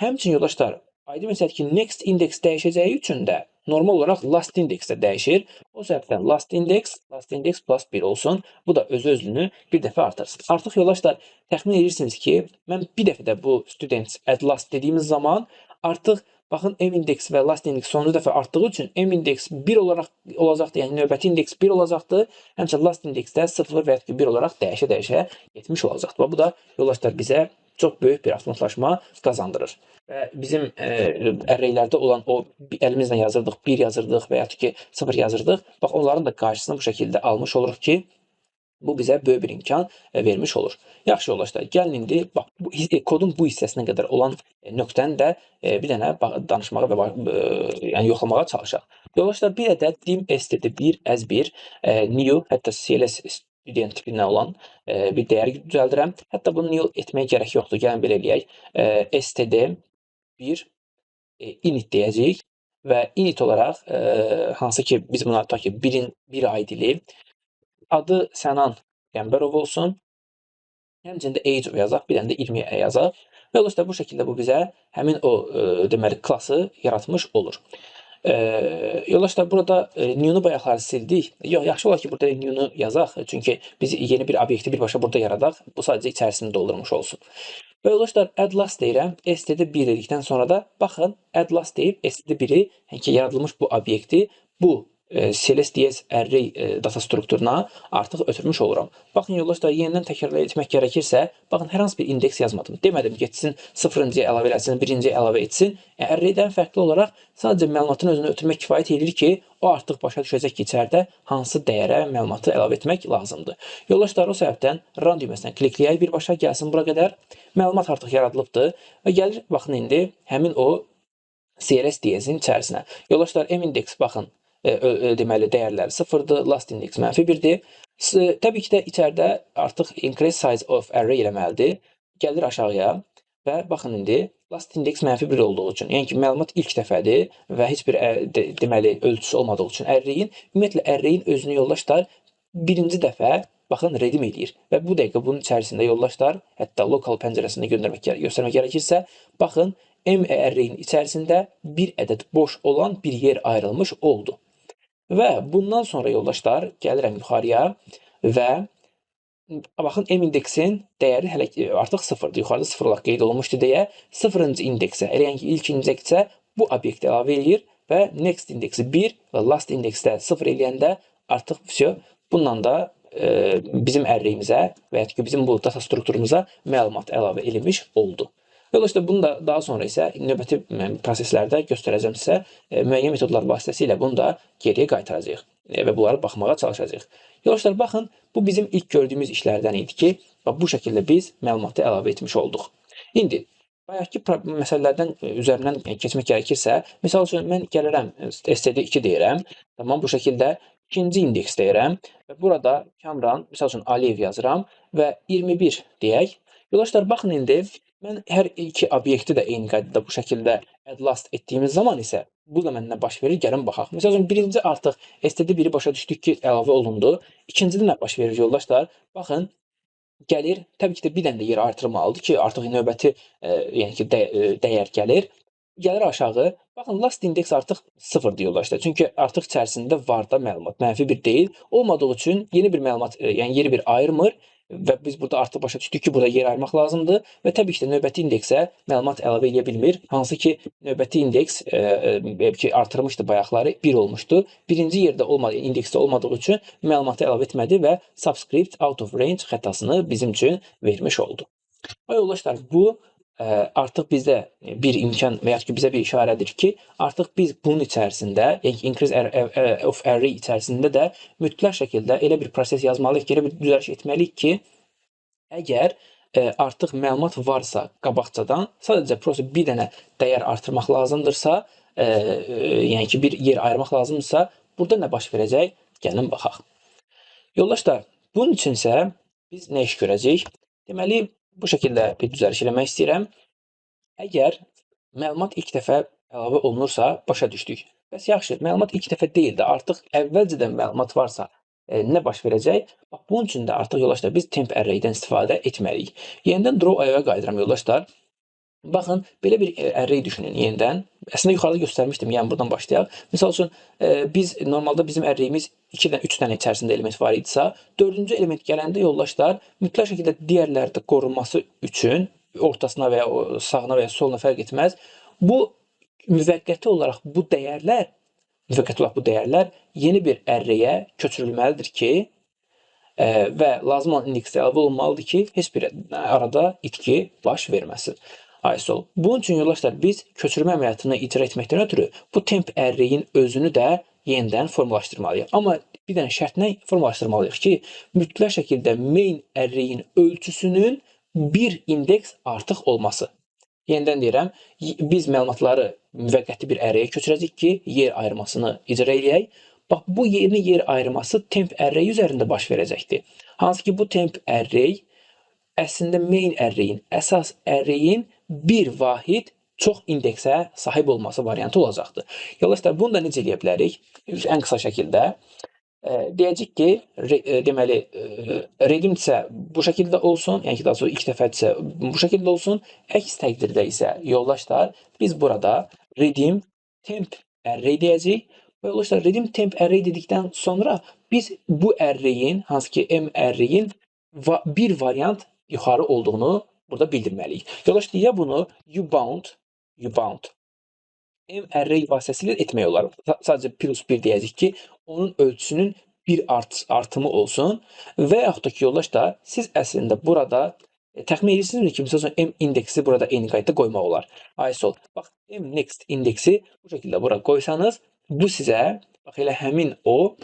Həmçinin yoldaşlar, aydın məsələdir ki, next index dəyişəcəyi üçün də normal olaraq last index də dəyişir. O səbəbdən last index plus 1 olsun. Bu da öz-özlüyünü bir dəfə artırsın. Artıq yoldaşlar, təxmin edirsiniz ki, mən bir dəfə də bu students add last dediyimiz zaman artıq baxın M index və last index sonuncu dəfə artdığı üçün M index 1 olaraq olacaqdır. Yəni növbəti indeks 1 olacaqdır. Həmçinin last index də 0 və ya 1 olaraq dəyişə getmiş olacaqdır. Və bu da yoldaşlar bizə çox böyük bir avtomatlaşma qazandırır. Və bizim arraylərdə olan o əlimizlə yazırdıq, 1 yazırdıq və ya ki 0 yazırdıq. Bax onların da qarşısını bu şəkildə almış oluruq ki, bu bizə böyük bir imkan vermiş olur. Yaxşı yoldaşlar, gəlin indi bax kodun bu hissəsinə qədər olan nöqtəni də bir dənə danışmağa və yəni yoxlamağa çalışaq. Yoldaşlar, bir ədəd dim std1 as 1 new, hətta CLS student tipindən olan bir dəyər düzəldirəm. Hətta bunu new etməyə gərək yoxdur. Gəlin belə eləyək. std1 init deyəcəyik və init olaraq hansı ki biz buna tutaq ki 1 ID-li adı Sənan Qəmbərov olsun. Həmçində age yazaq, bir dənə də 20 yazaq. Və yoldaşlar bu şəkildə bu bizə həmin o deməli klası yaratmış olur. Yoldaşlar burada new'nu bayaqları sildik. Yox, yaxşı olar ki burada new'nu yazaq. Çünki biz yeni bir obyekti birbaşa burada yaradaq. Bu sadəcə içərisini doldurmuş olsun. Və yoldaşlar add last deyirəm. std1 dedikdən sonra da baxın add last deyib std1-i yəni ki yaradılmış bu obyekti bu CLS array data strukturuna artıq ötürmüş oluram. Baxın yoldaşlar, yenidən təkrar etmək gərəkirsə, baxın hər hansı bir indeks yazmadım. Demədim getsin 0-cıya əlavə etsin, 1-ciyə əlavə etsin. Arraydən fərqli olaraq sadəcə məlumatın özünü ötürmək kifayət edir ki, o artıq başa düşəcək ki, içəridə hansı dəyərə məlumatı əlavə etmək lazımdır. Yoldaşlar, o səbəbdən run düyməsindən klikləyək birbaşa, gəlsin bura qədər. Məlumat artıq yaradılıbdır və gəlir baxın indi həmin o CLS DS-in içərisinə. Yoldaşlar, M index baxın deməli dəyərləri 0-dır, last index -1-dir. Təbii ki də içəridə artıq increase size of array eləməlidir. Gəlir aşağıya və baxın indi last index -1 olduğu üçün, yəni ki məlumat ilk dəfədir və heç bir deməli ölçüsü olmadığı üçün array'in ümumiyyətlə array'in özünü yoldaşlar birinci dəfə baxın redim eləyir və bu dəqiqə bunun içərisində yoldaşlar hətta lokal pəncərəsində göstərmək gərəkirsə, baxın M array'in içərisində bir ədəd boş olan bir yer ayrılmış oldu. Və bundan sonra yoldaşlar gəlirəm yuxarıya və baxın M indeksin dəyəri hələ artıq 0-dır. Yuxarıda 0 olaraq qeyd olunmuşdu deyə 0-cı indeksə, elə yəni ki ilk indeksə bu obyekti əlavə eləyir və next indeksi 1 və last indeksdə 0 eləyəndə artıq bundan da bizim array'imizə və ya ki bizim bu data strukturumuza məlumat əlavə edilmiş oldu. Yoldaşlar, bunu da daha sonra isə növbəti proseslərdə göstərəcəm sizə. Müəyyən metodlar vasitəsilə bunu da geriyə qaytaracağıq və bunları baxmağa çalışacağıq. Yoldaşlar, baxın, bu bizim ilk gördüyümüz işlərdən idi ki, bu şəkildə biz məlumatı əlavə etmiş olduq. İndi, bayaqki məsələlərdən üzərindən keçmək gərəkirsə, misal üçün, mən gəlirəm std2 deyirəm, tamam, bu şəkildə ikinci indeks deyirəm və burada Kamran, misal üçün Aliyev yazıram və 21 deyək. Yoldaşlar, baxın indi, mən hər iki obyekti də eyni qaydada bu şəkildə add last etdiyimiz zaman isə bu da məndən baş verir, gəlin baxaq. Məsəl üçün, birinci artıq std1-i başa düşdük ki, əlavə olundu. İkincide nə baş verir yoldaşlar? Baxın, gəlir. Təbii ki də bir dənə də yer artırmalıdır ki, artıq növbəti yəni ki, dəyər gəlir. Gəlir aşağı. Baxın, last index artıq 0-dır yoldaşlar. Çünki artıq içərisində var da məlumat, -1 deyil. Olmadığı üçün yeni bir məlumat, yəni yeni bir ayırmır və biz burada artıq başa düşdük ki, burada yer ayırmaq lazımdır və təbii ki də növbəti indeksə məlumat əlavə edə bilmir. Hansı ki, növbəti indeks ki, artırmışdı bayaqları, 1 olmuşdu. Birinci yerdə olmadığı, indeksdə olmadığı üçün məlumatı əlavə etmədi və subscript out of range xətasını bizim üçün vermiş oldu. Və yoldaşlar, bu artıq bizdə bir imkan və ya ki, bizə bir işarədir ki, artıq biz bunun içərisində, yəni increase of array içərisində də mütləq şəkildə elə bir proses yazmalıyıq ki, elə bir düzəliş etməliyik ki, əgər artıq məlumat varsa qabaqcadan, sadəcə prosta bir dənə dəyər artırmaq lazımdırsa, yəni ki, bir yer ayırmaq lazımdırsa, burada nə baş verəcək? Gəlin baxaq. Yoldaşlar, bunun üçünsə biz nə iş görəcəyik? Deməli, bu şəkildə bir düzəliş eləmək istəyirəm. Əgər məlumat ilk dəfə əlavə olunursa, başa düşdük. Bəs yaxşı, məlumat ilk dəfə deyil də, artıq əvvəlcədən məlumat varsa, nə baş verəcək? Bax, bunun üçün də artıq yoldaşlar biz temp array-dən istifadə etməliyik. Yenidən draw array-ə qayıdıram yoldaşlar. Baxın, belə bir array düşünün yenidən. Əslində yuxarıda göstərmişdim, yəni buradan başlayaq. Misal üçün, biz normalda bizim array-imiz 2-dən 3 dənə içərisində element var idisə, 4-cü element gələndə yoldaşlar mütləq şəkildə digərləri də qorunması üçün ortasına və ya sağına və ya soluna fərq etməz. Bu müvəqqəti olaraq bu dəyərlər yeni bir array-ə köçürülməlidir ki, və lazım olan indeksdə əlavə olunmalıdır ki, heç bir arada itki baş verməsin. ISO. Bunun üçün yoldaşlar biz köçürmə əməliyyatını icra etməkdən ötürü bu temp array-in özünü də yenidən formalaşdırmalıyıq. Amma bir dənə şərtlə formalaşdırmalıyıq ki, mütləq şəkildə main array-in ölçüsünün bir indeks artıq olması. Yenidən deyirəm, biz məlumatları müvəqqəti bir array-ə köçürəcəyik ki, yer ayırmasını icra edək. Bax, bu yeni yer ayırması temp array üzərində baş verəcəkdir. Hansı ki, bu temp array əslində main array-in, əsas array-in bir vahid çox indeksə sahib olması variantı olacaqdır. Yoldaşlar, bunu da necə eləyə bilərik? Ən qısa şəkildə deyəcək ki, deməli, redim-isə bu şəkildə olsun, yəni ki, daha sonra ilk dəfədirsə bu şəkildə olsun. Əks təqdirdə isə yoldaşlar, biz burada redim temp array deyəcəyik. Və yoldaşlar, redim temp array dedikdən sonra biz bu array-in, hansı ki, m array-in bir variant yuxarı olduğunu burada bildirməliyik. Yoldaşlar, ya bunu ubound m array vasitəsilə etmək olar. Sadəcə +1 deyəcək ki, onun ölçüsünün bir artımı olsun və yaxud da ki, yoldaşlar, siz əslində burada təxmin edirsinizmi ki, məsələn, m indeksi burada eyni qaydada qoymaq olar. ISO. Bax, m next indeksi bu şəkildə bura qoysanız, bu sizə bax elə həmin o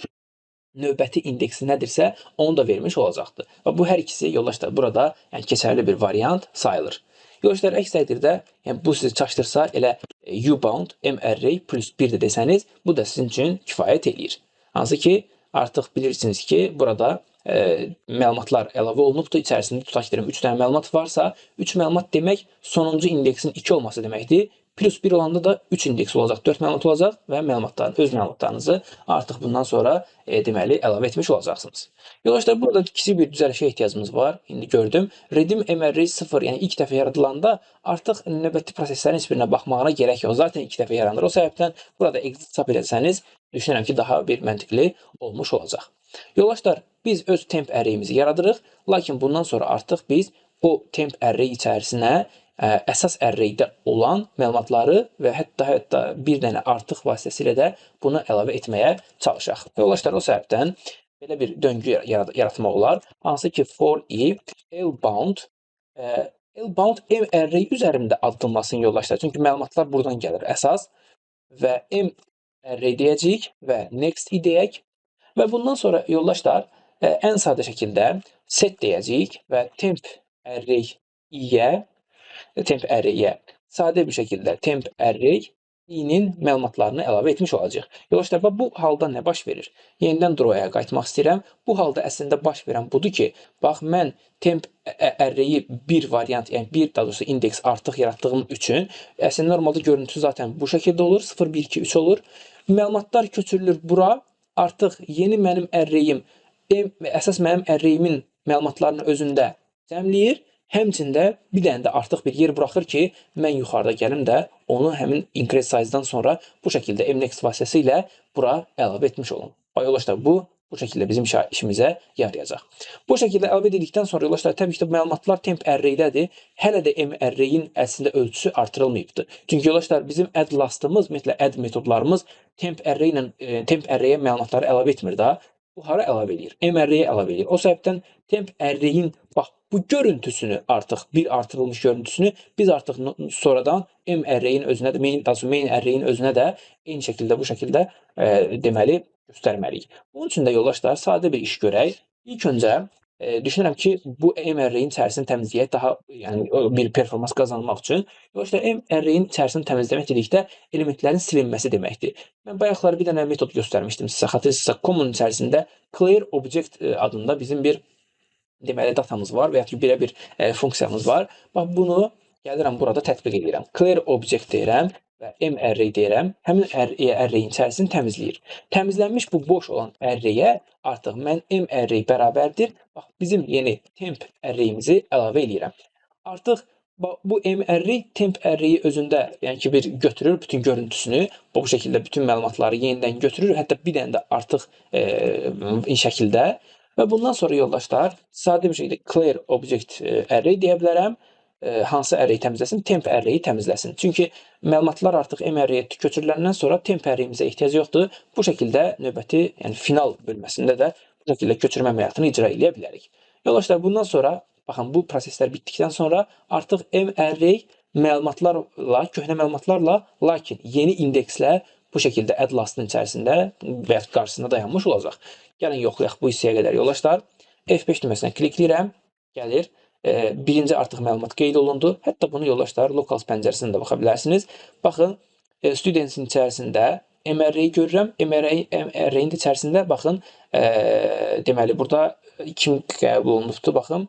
növbəti indeksi nədirsə, onu da vermiş olacaqdır. Və bu hər ikisi yoldaşlar burada yəni keçərli bir variant sayılır. Yoldaşlar, əks təqdirdə yəni bu sizi çaşdırsa, elə ubound m array +1 də desəniz, bu da sizin üçün kifayət eləyir. Hansı ki, artıq bilirsiniz ki, burada məlumatlar əlavə olunubdur. İçərisində tutaq ki, 3 dənə məlumat varsa, 3 məlumat demək sonuncu indeksin 2 olması deməkdir. +1 olanda da 3 indeks olacaq, 4 məlumat olacaq və öz məlumatlarınızı artıq bundan sonra deməli əlavə etmiş olacaqsınız. Yoldaşlar, burada kiçik bir düzəlişə ehtiyacımız var. İndi gördüm. Redim m array 0, yəni ilk dəfə yaradılanda artıq növbəti proseslərin heç birinə baxmağına gərək yox. Zaten ilk dəfə yaranır. O səbəbdən burada exit çap etsəniz, düşünürəm ki, daha bir məntiqli olmuş olacaq. Yoldaşlar, biz öz temp array-imizi yaradırıq, lakin bundan sonra artıq biz o temp array içərisinə əsas array-də olan məlumatları və hətta bir dənə artıq vasitəsilə də bunu əlavə etməyə çalışaq. Yoldaşlar, o səbəbdən belə bir döngü yaratmaq olar. Hansı ki, for if lbound m array üzərində addımlasın yoldaşlar. Çünki məlumatlar buradan gəlir əsas və m array deyəcəyik və next deyək. Və bundan sonra yoldaşlar, ən sadə şəkildə set deyəcəyik və temp array-yə sadə bir şəkildə temp array-nin məlumatlarını əlavə etmiş olacaq. Yoldaşlar, bu halda nə baş verir? Yenidən draw-ya qayıtmaq istəyirəm. Bu halda əslində baş verən budur ki, bax, mən temp array-i bir variant, yəni bir daha doğrusu indeks artıq yaratdığım üçün, əslində normalda görüntüsü zaten bu şəkildə olur, 0, 1, 2, 3 olur. Məlumatlar köçürülür bura. Artıq yeni mənim array-im, əsas mənim array-imin məlumatlarının özündə cəmləyir. Həmçində bir dənə də artıq bir yer buraxır ki, mən yuxarıda gəlim də onu həmin increase size-dan sonra bu şəkildə MNX vasitəsilə bura əlavə etmiş olum. Yoldaşlar, bu şəkildə bizim işimizə yarayacaq. Bu şəkildə əlavə edildikdən sonra yoldaşlar, təbii ki də məlumatlar temp array-dədir. Hələ də m array-in əslində ölçüsü artırılmayıbdır. Çünki yoldaşlar, bizim add lastımız, ümumiyyətlə add metodlarımız temp array-yə məlumatları əlavə etmir də. Bu hara əlavə edir? M array-yə əlavə edir. O səbəbdən temp array-in bax bu görüntüsünü artıq bir artırılmış görüntüsünü biz artıq sonradan M array-in özünə də main array-in özünə də eyni şəkildə bu şəkildə deməli göstərməliyik. Bunun üçün də yoldaşlar sadə bir iş görək. İlk öncə düşünürəm ki, bu M array-in içərisini təmizləyək daha bir performans qazanmaq üçün. Yoldaşlar, M array-in içərisini təmizləmək dedikdə elementlərin silinməsi deməkdir. Mən bayaqlar bir dənə metod göstərmişdim sizə. Xatırlayırsınızsa, common içərisində clear object adında bizim bir deməli datamız var və ya ki birə-bir funksiyamız var. Bax bunu gəlirəm burada tətbiq edirəm. Clear object deyirəm və M array deyirəm. Həmin array-in içərisini təmizləyir. Təmizlənmiş bu boş olan array-yə artıq mən M array bərabərdir. Bax bizim yeni temp array-imizi əlavə edirəm. Artıq bu M array temp array-i özündə, yəni ki, bir götürür bütün görüntüsünü, bu şəkildə bütün məlumatları yenidən götürür, hətta bir dənə də artıq şəkildə. Və bundan sonra yoldaşlar, sadə bir şəkildə clear object array deyə bilərəm. Hansı array təmizləsin? Temp array təmizləsin. Çünki məlumatlar artıq M array-yə köçürüləndən sonra temp array-imizə ehtiyac yoxdur. Bu şəkildə növbəti, yəni final bölməsində də bu şəkildə köçürmə əməliyyatını icra edə bilərik. Yoldaşlar, bundan sonra, baxın, bu proseslər bitdikdən sonra artıq M array məlumatlarla, köhnə məlumatlarla, lakin yeni indekslə bu şəkildə add lastın içərisində və ya qarşısında dayanmış olacaq. Gəlin yoxlayaq bu hissəyə qədər yoldaşlar. F5 düyməsindən klikləyirəm. Gəlir. Birinci artıq məlumat qeyd olundu. Hətta bunu yoldaşlar locals pəncərəsində də baxa bilərsiniz. Baxın, students-in içərisində M array görürəm. M array-in içərisində baxın, deməli burada kim qəbul olunubdur, baxın.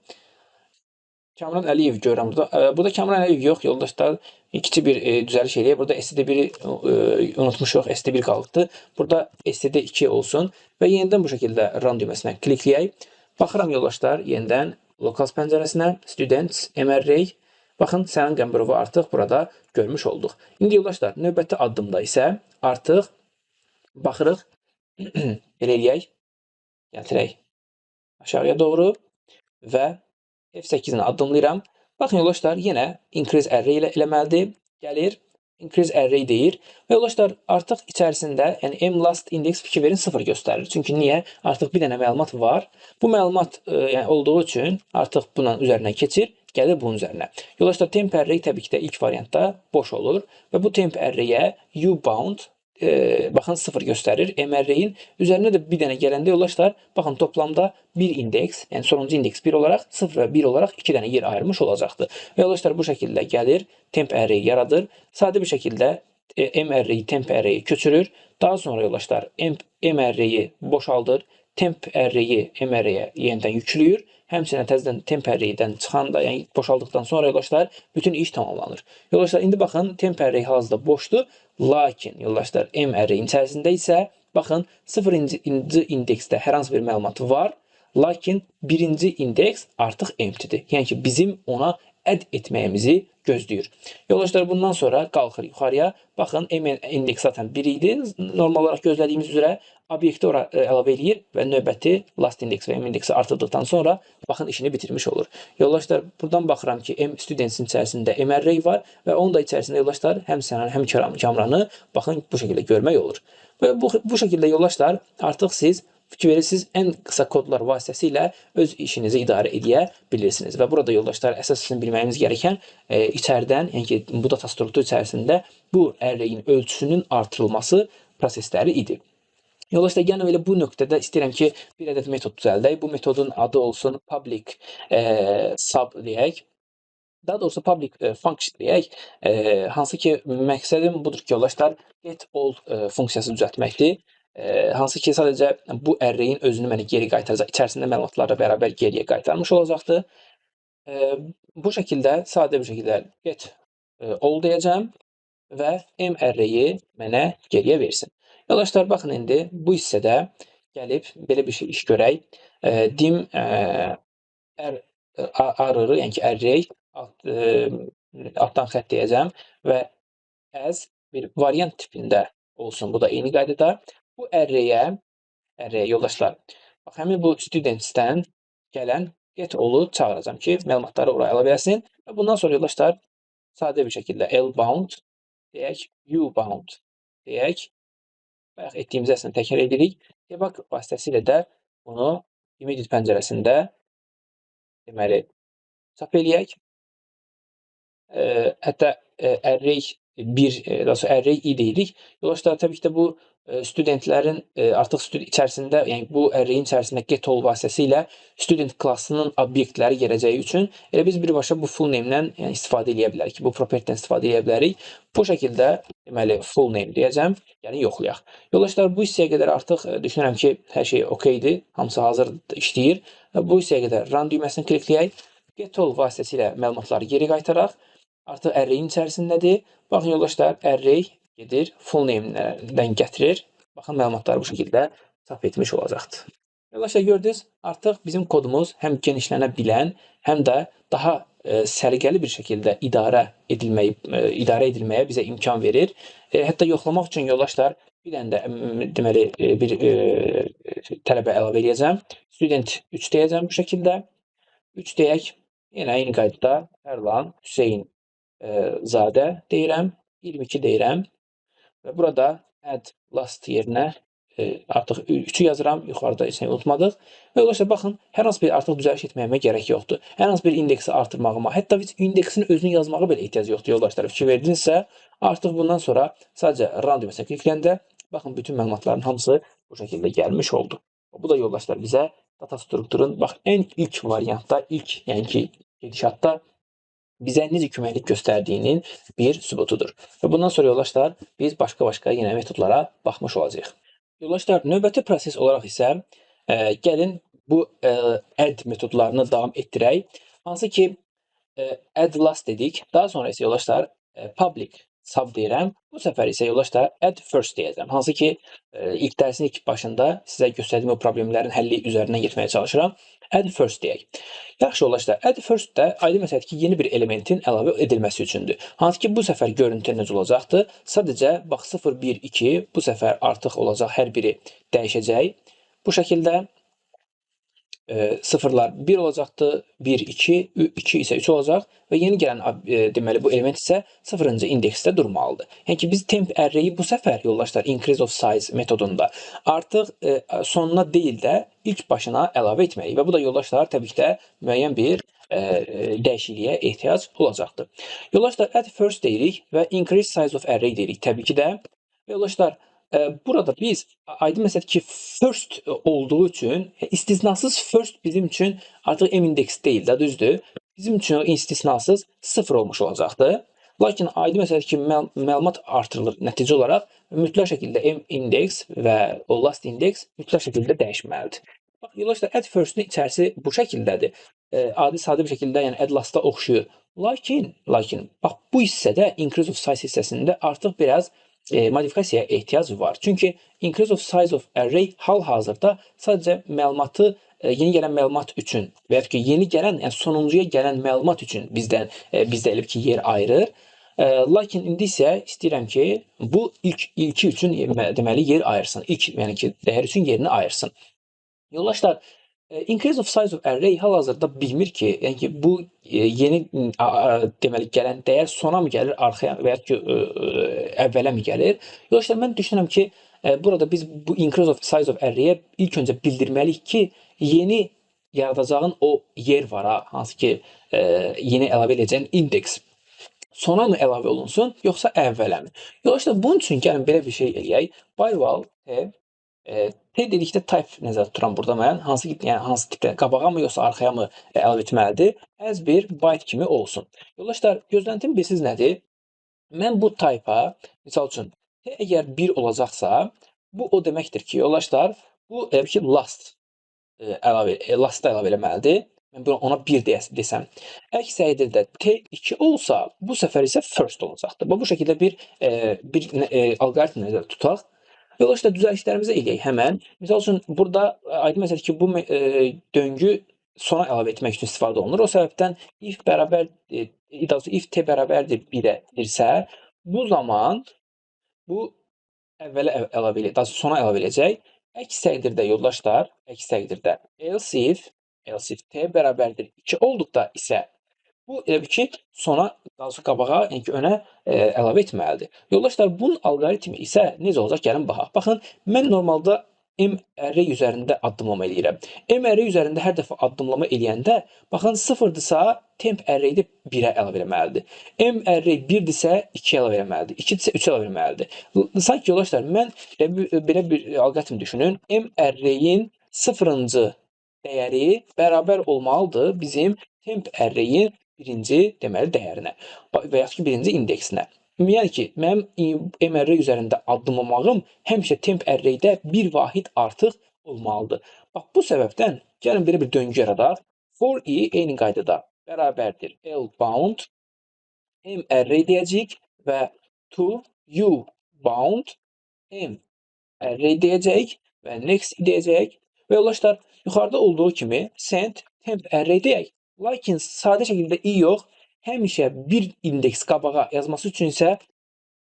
Kamran Əliyev görürəm burada. Burada Kamran Əliyev yox, yoldaşlar. Kiçik bir düzəliş eləyək. Burada STD1-i unutmuşuq, STD1 qalıbdır. Burada STD2 olsun və yenidən bu şəkildə run düyməsindən klikləyək. Baxıram yoldaşlar, yenidən locals pəncərəsinə, students, M array. Baxın, Sənan Qəmbərovu artıq burada görmüş olduq. İndi yoldaşlar, növbəti addımda isə artıq baxırıq, elə eləyək, gətirək aşağıya doğru və F8-ni addımlayıram. Baxın yoldaşlar, yenə increase array ilə eləməlidir. Gəlir, increase array deyir. Və yoldaşlar, artıq içərisində, yəni M last index fikir verin 0 göstərir. Çünki niyə? Artıq bir dənə məlumat var. Bu məlumat olduğu üçün artıq bunun üzərindən keçir, gəlir bunun üzərinə. Yoldaşlar, temp array təbii ki də ilk variantda boş olur və bu temp array-yə ubound baxın 0 göstərir. M array-in üzərinə də bir dənə gələndə yoldaşlar, baxın toplamda bir indeks, yəni sonuncu indeks 1 olaraq 0 və 1 olaraq 2 dənə yer ayırmış olacaqdır. Və yoldaşlar bu şəkildə gəlir, temp array yaradır. Sadə bir şəkildə M array temp array köçürür. Daha sonra yoldaşlar M array boşaldır. Temp array M array-yə yenidən yükləyir. Həmçinin təzədən temp array-dən çıxanda, yəni boşaldıqdan sonra yoldaşlar bütün iş tamamlanır. Yoldaşlar, indi baxın, temp array hazırda boşdur. Lakin yoldaşlar, M array-in içərisində isə baxın 0-cı indeksdə hər hansı bir məlumat var. Lakin birinci indeks artıq empty-dir. Yəni ki, bizim ona add etməyimizi gözləyir. Yoldaşlar, bundan sonra qalxır yuxarıya. Baxın, M indeks zaten 1 idi. Normal olaraq gözlədiyimiz üzrə obyekti ora əlavə edir və növbəti last index və M indeksi artırdıqdan sonra baxın işini bitirmiş olur. Yoldaşlar, buradan baxıram ki, M students-in içərisində M array var və onun da içərisində yoldaşlar həm Sənan, həm Kamranı baxın bu şəkildə görmək olur. Və bu şəkildə yoldaşlar artıq siz fikir verirsiniz, ən qısa kodlar vasitəsilə öz işinizi idarə edə bilirsiniz. Və burada yoldaşlar əsas sizin bilməyiniz gerəkən içəridən, yəni ki, bu data struktur içərisində bu array-in ölçüsünün artırılması prosesləri idi. Yoldaşlar, gəlin elə bu nöqtədə istəyirəm ki, bir ədəd metod düzəldək. Bu metodun adı olsun public sub deyək. Daha doğrusu public function deyək. Hansı ki, məqsədim budur ki, yoldaşlar, get all funksiyası düzəltməkdir. Hansı ki, sadəcə bu array-in özünü mənə geri qaytaracaq. İçərisində məlumatlarla bərabər geriyə qaytarmış olacaqdır. Bu şəkildə, sadə bir şəkildə get all deyəcəm və M array-i mənə geriyə versin. Yoldaşlar, baxın indi bu hissədə gəlib belə bir iş görək. Dim arr, yəni ki, array altdan xətt deyəcəm və as bir variant tipində olsun. Bu da eyni qaydada. Bu array-yə yoldaşlar, bax həmin bu studentsdən gələn get all-u çağıracam ki, məlumatları oraya ala bilsin və bundan sonra yoldaşlar sadə bir şəkildə l-bound deyək, u-bound deyək. Bayaq etdiyimiz əslində təkrar edirik. Debug vasitəsilə də bunu immediate pəncərəsində deməli çap eləyək. Hətta array 1, daha sonra array i deyirik. Yoldaşlar, təbii ki də bu studentlərin artıq içərisində, yəni bu array-in içərisində get all vasitəsilə student klassının obyektləri gələcəyi üçün elə biz birbaşa bu full name-dən yəni istifadə edə bilərik ki, bu property-dən istifadə edə bilərik. Bu şəkildə deməli full name deyəcəm, yəni yoxlayaq. Yoldaşlar, bu hissəyə qədər artıq düşünürəm ki, hər şey okeydir, hamısı hazır işləyir. Bu hissəyə qədər run düyməsini klikləyək. Get all vasitəsilə məlumatları geri qaytaraq. Artıq array-in içərisindədir. Baxın yoldaşlar, array gedir, full name-dən gətirir. Baxın, məlumatları bu şəkildə çap etmiş olacaqdır. Yoldaşlar, gördünüz, artıq bizim kodumuz həm genişlənə bilən, həm də daha səliqəli bir şəkildə idarə edilməyə bizə imkan verir. Hətta yoxlamaq üçün yoldaşlar, bir dənə də deməli bir tələbə əlavə edəcəm. Student 3 deyəcəm bu şəkildə. 3 deyək. Yenə eyni qaydada Ərlan Hüseyn Zadə deyirəm, 22 deyirəm və burada add last yerinə artıq 3-ü yazıram, yuxarıda heç nə unutmadıq. Və yoldaşlar, baxın, hər hansı bir artıq düzəliş etməyimə gərək yoxdur. Hər hansı bir indeksi artırmağıma, hətta indeksin özünü yazmağa belə ehtiyac yoxdur yoldaşlar. Fikir verdinizsə, artıq bundan sonra sadəcə run düyməsinə klikləyəndə, baxın, bütün məlumatların hamısı bu şəkildə gəlmiş oldu. Bu da yoldaşlar bizə data strukturun, bax, ən ilk variantda, yəni ki, gedişatda bizə necə köməklik göstərdiyinin bir sübutudur. Və bundan sonra yoldaşlar, biz başqa yenə metodlara baxmış olacağıq. Yoldaşlar, növbəti proses olaraq isə gəlin bu add metodlarını davam etdirək. Hansı ki, add last dedik. Daha sonra isə yoldaşlar public sub deyirəm. Bu səfər isə yoldaşlar add first deyəcəm. Hansı ki, ilk dərsin ilk başında sizə göstərdiyim o problemlərin həlli üzərindən getməyə çalışıram. Add first deyək. Yaxşı yoldaşlar, add first də aydın məsələdir ki, yeni bir elementin əlavə edilməsi üçündür. Hansı ki, bu səfər görüntü necə olacaqdır? Sadəcə, bax, 0, 1, 2 bu səfər artıq olacaq, hər biri dəyişəcək. Bu şəkildə sıfırlar 1 olacaqdır, 1, 2, 2 isə 3 olacaq və yeni gələn deməli bu element isə 0-cı indeksdə durmalıdır. Yəni ki, biz temp array-i bu səfər yoldaşlar increase of size metodunda artıq sonuna deyil də ilk başına əlavə etməliyik və bu da yoldaşlar təbii ki də müəyyən bir dəyişikliyə ehtiyac olacaqdır. Yoldaşlar, add first deyirik və increase size of array deyirik təbii ki də. Yoldaşlar, burada biz aydın məsələdir ki, first olduğu üçün istisnasız first bizim üçün artıq m indeks deyil də, düzdür? Bizim üçün istisnasız 0 olmuş olacaqdır. Lakin aydın məsələdir ki, məlumat artırılır nəticə olaraq mütləq şəkildə m indeks və o last indeks mütləq şəkildə dəyişməlidir. Bax, yoldaşlar, add first-ün içərisi bu şəkildədir. Adi sadə bir şəkildə, yəni add last-a oxşuyur. Lakin, bax, bu hissədə increase of size hissəsində artıq biraz modifikasiyaya ehtiyac var. Çünki increase of size of array hal-hazırda sadəcə məlumatı yeni gələn məlumat üçün və ya ki, yeni gələn, yəni sonuncuya gələn məlumat üçün bizdə elə ki, yer ayırır. Lakin indi isə istəyirəm ki, bu ilki üçün deməli yer ayırsın. İlk, yəni ki, dəyər üçün yerini ayırsın. Yoldaşlar, increase of size of array hal-hazırda bilmir ki, yəni ki, bu yeni deməli gələn dəyər sona mı gəlir, arxaya və ya ki, əvvələ mi gəlir? Yoldaşlar, mən düşünürəm ki, burada biz bu increase of size of array-yə ilk öncə bildirməliyik ki, yeni yaradacağın o yer var ha, hansı ki, yeni əlavə edəcəyin indeks sona mı əlavə olunsun, yoxsa əvvələ mi? Yoldaşlar, bunun üçün gəlin belə bir şey eləyək. Byval T dedikdə type nəzərdə tuturam burada mən. Hansı tipdə, qabağa mı yoxsa arxaya mı əlavə etməlidir? As bir byte kimi olsun. Yoldaşlar, gözləntim bilirsiniz nədir? Mən bu type-a, misal üçün, T əgər 1 olacaqsa, bu o deməkdir ki, yoldaşlar, bu last-da əlavə eləməlidir. Mən ona 1 desəm. Əks təqdirdə T2 olsa, bu səfər isə first olacaqdır. Bu şəkildə bir alqoritm nəzərdə tutaq. Yoldaşlar, düzəlişlərimizi eləyək həmən. Misal üçün, burada aydın məsələdir ki, bu döngü sona əlavə etmək üçün istifadə olunur. O səbəbdən if bərabər daha doğrusu if t bərabərdir 1-ə bu zaman bu əvvələ əlavə elə, daha doğrusu sona əlavə edəcək. Əks təqdirdə yoldaşlar, əks təqdirdə else if t bərabərdir 2 olduqda isə bu elə bil ki, sona, daha doğrusu qabağa, yəni ki, önə əlavə etməlidir. Yoldaşlar, bunun alqoritmi isə necə olacaq? Gəlin baxaq. Baxın, mən normalda M array üzərində addımlama eləyirəm. M array üzərində hər dəfə addımlama eləyəndə, baxın, 0-dırsa temp array-də 1-ə əlavə eləməlidir. M array 1-dirsə 2-yə əlavə eləməlidir. 2-dirsə 3-ə əlavə eləməlidir. Sanki yoldaşlar, mən belə bir alqoritm düşünün. M array-in 0-cı dəyəri bərabər olmalıdır bizim temp array-in birinci, deməli, dəyərinə və yaxud ki, birinci indeksinə. Yəni ki, mənim M array üzərində addımlamağım həmişə temp array-də bir vahid artıq olmalıdır. Bax, bu səbəbdən gəlin belə bir döngü yaradaq. For i eyni qaydada bərabərdir L bound M array deyəcəyik və to U bound M array deyəcəyik və next deyəcəyik. Və yoldaşlar, yuxarıda olduğu kimi send temp array deyək. Lakin sadə şəkildə i yox, həmişə bir indeks qabağa yazması üçün isə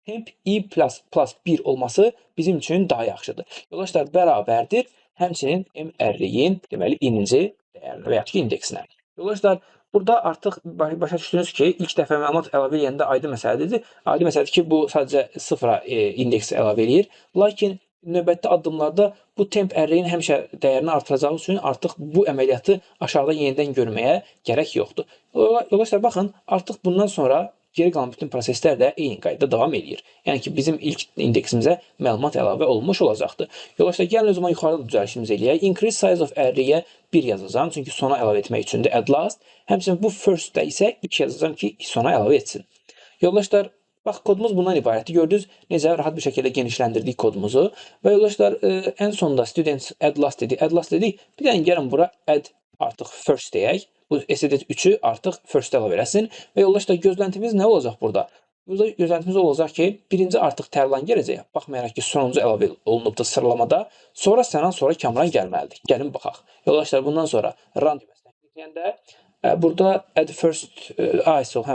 temp i plus 1 olması bizim üçün daha yaxşıdır. Yoldaşlar, bərabərdir həmçinin M array-in, deməli, ininci dəyərinə və yaxud ki, indeksinə. Yoldaşlar, burada artıq başa düşdünüz ki, ilk dəfə məlumat əlavə edəndə aydın məsələdir. Aydın məsələdir ki, bu sadəcə 0-a indeksi əlavə eləyir. Lakin növbəti addımlarda bu temp array-in həmişə dəyərini artıracağı üçün artıq bu əməliyyatı aşağıda yenidən görməyə gərək yoxdur. Yoldaşlar, baxın, artıq bundan sonra geri qalan bütün proseslər də eyni qaydada davam edir. Yəni ki, bizim ilk indeksimizə məlumat əlavə olunmuş olacaqdır. Yoldaşlar, gəlin o zaman yuxarıda da düzəlişimizi eləyək. Increase size of array-yə 1 yazacağım, çünki sona əlavə etmək üçündür add last. Həmçinin bu first-də isə 2 yazacağım ki, sona əlavə etsin. Yoldaşlar, bax, kodumuz bundan ibarətdir. Gördünüz, necə rahat bir şəkildə genişləndirdik kodumuzu. Və yoldaşlar, ən sonunda students add last dedik. Bir dənə gəlin bura add artıq first deyək. Bu STD3-ü artıq first-ə əlavə eləsin. Və yoldaşlar, gözləntimiz nə olacaq burada? Burada gözləntimiz olacaq ki, birinci artıq tərlan gələcək. Baxmayaraq ki, sonuncu əlavə olunubdur sıralamada. Sonra Sənan, sonra Kamran gəlməlidir. Gəlin baxaq. Yoldaşlar, bundan sonra run deməsinə klikləyəndə burada add first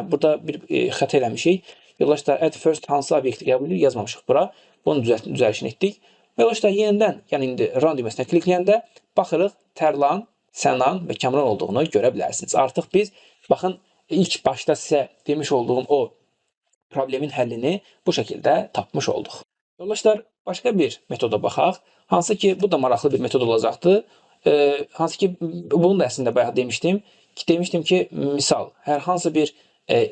burada bir xəta eləmişik. Yoldaşlar, add first hansı obyekti qəbul edir yazmamışıq bura. Bunu düzəlişini etdik. Və yoldaşlar, yenidən, yəni indi run deməsinə klikləyəndə baxırıq tərlan, Sənan və Kamran olduğunu görə bilərsiniz. Artıq biz, baxın, ilk başda sizə demiş olduğum o problemin həllini bu şəkildə tapmış olduq. Yoldaşlar, başqa bir metoda baxaq. Hansı ki, bu da maraqlı bir metod olacaqdır. Hansı ki, bunu da əslində bayaq demişdim. Demişdim ki, misal, hər hansı bir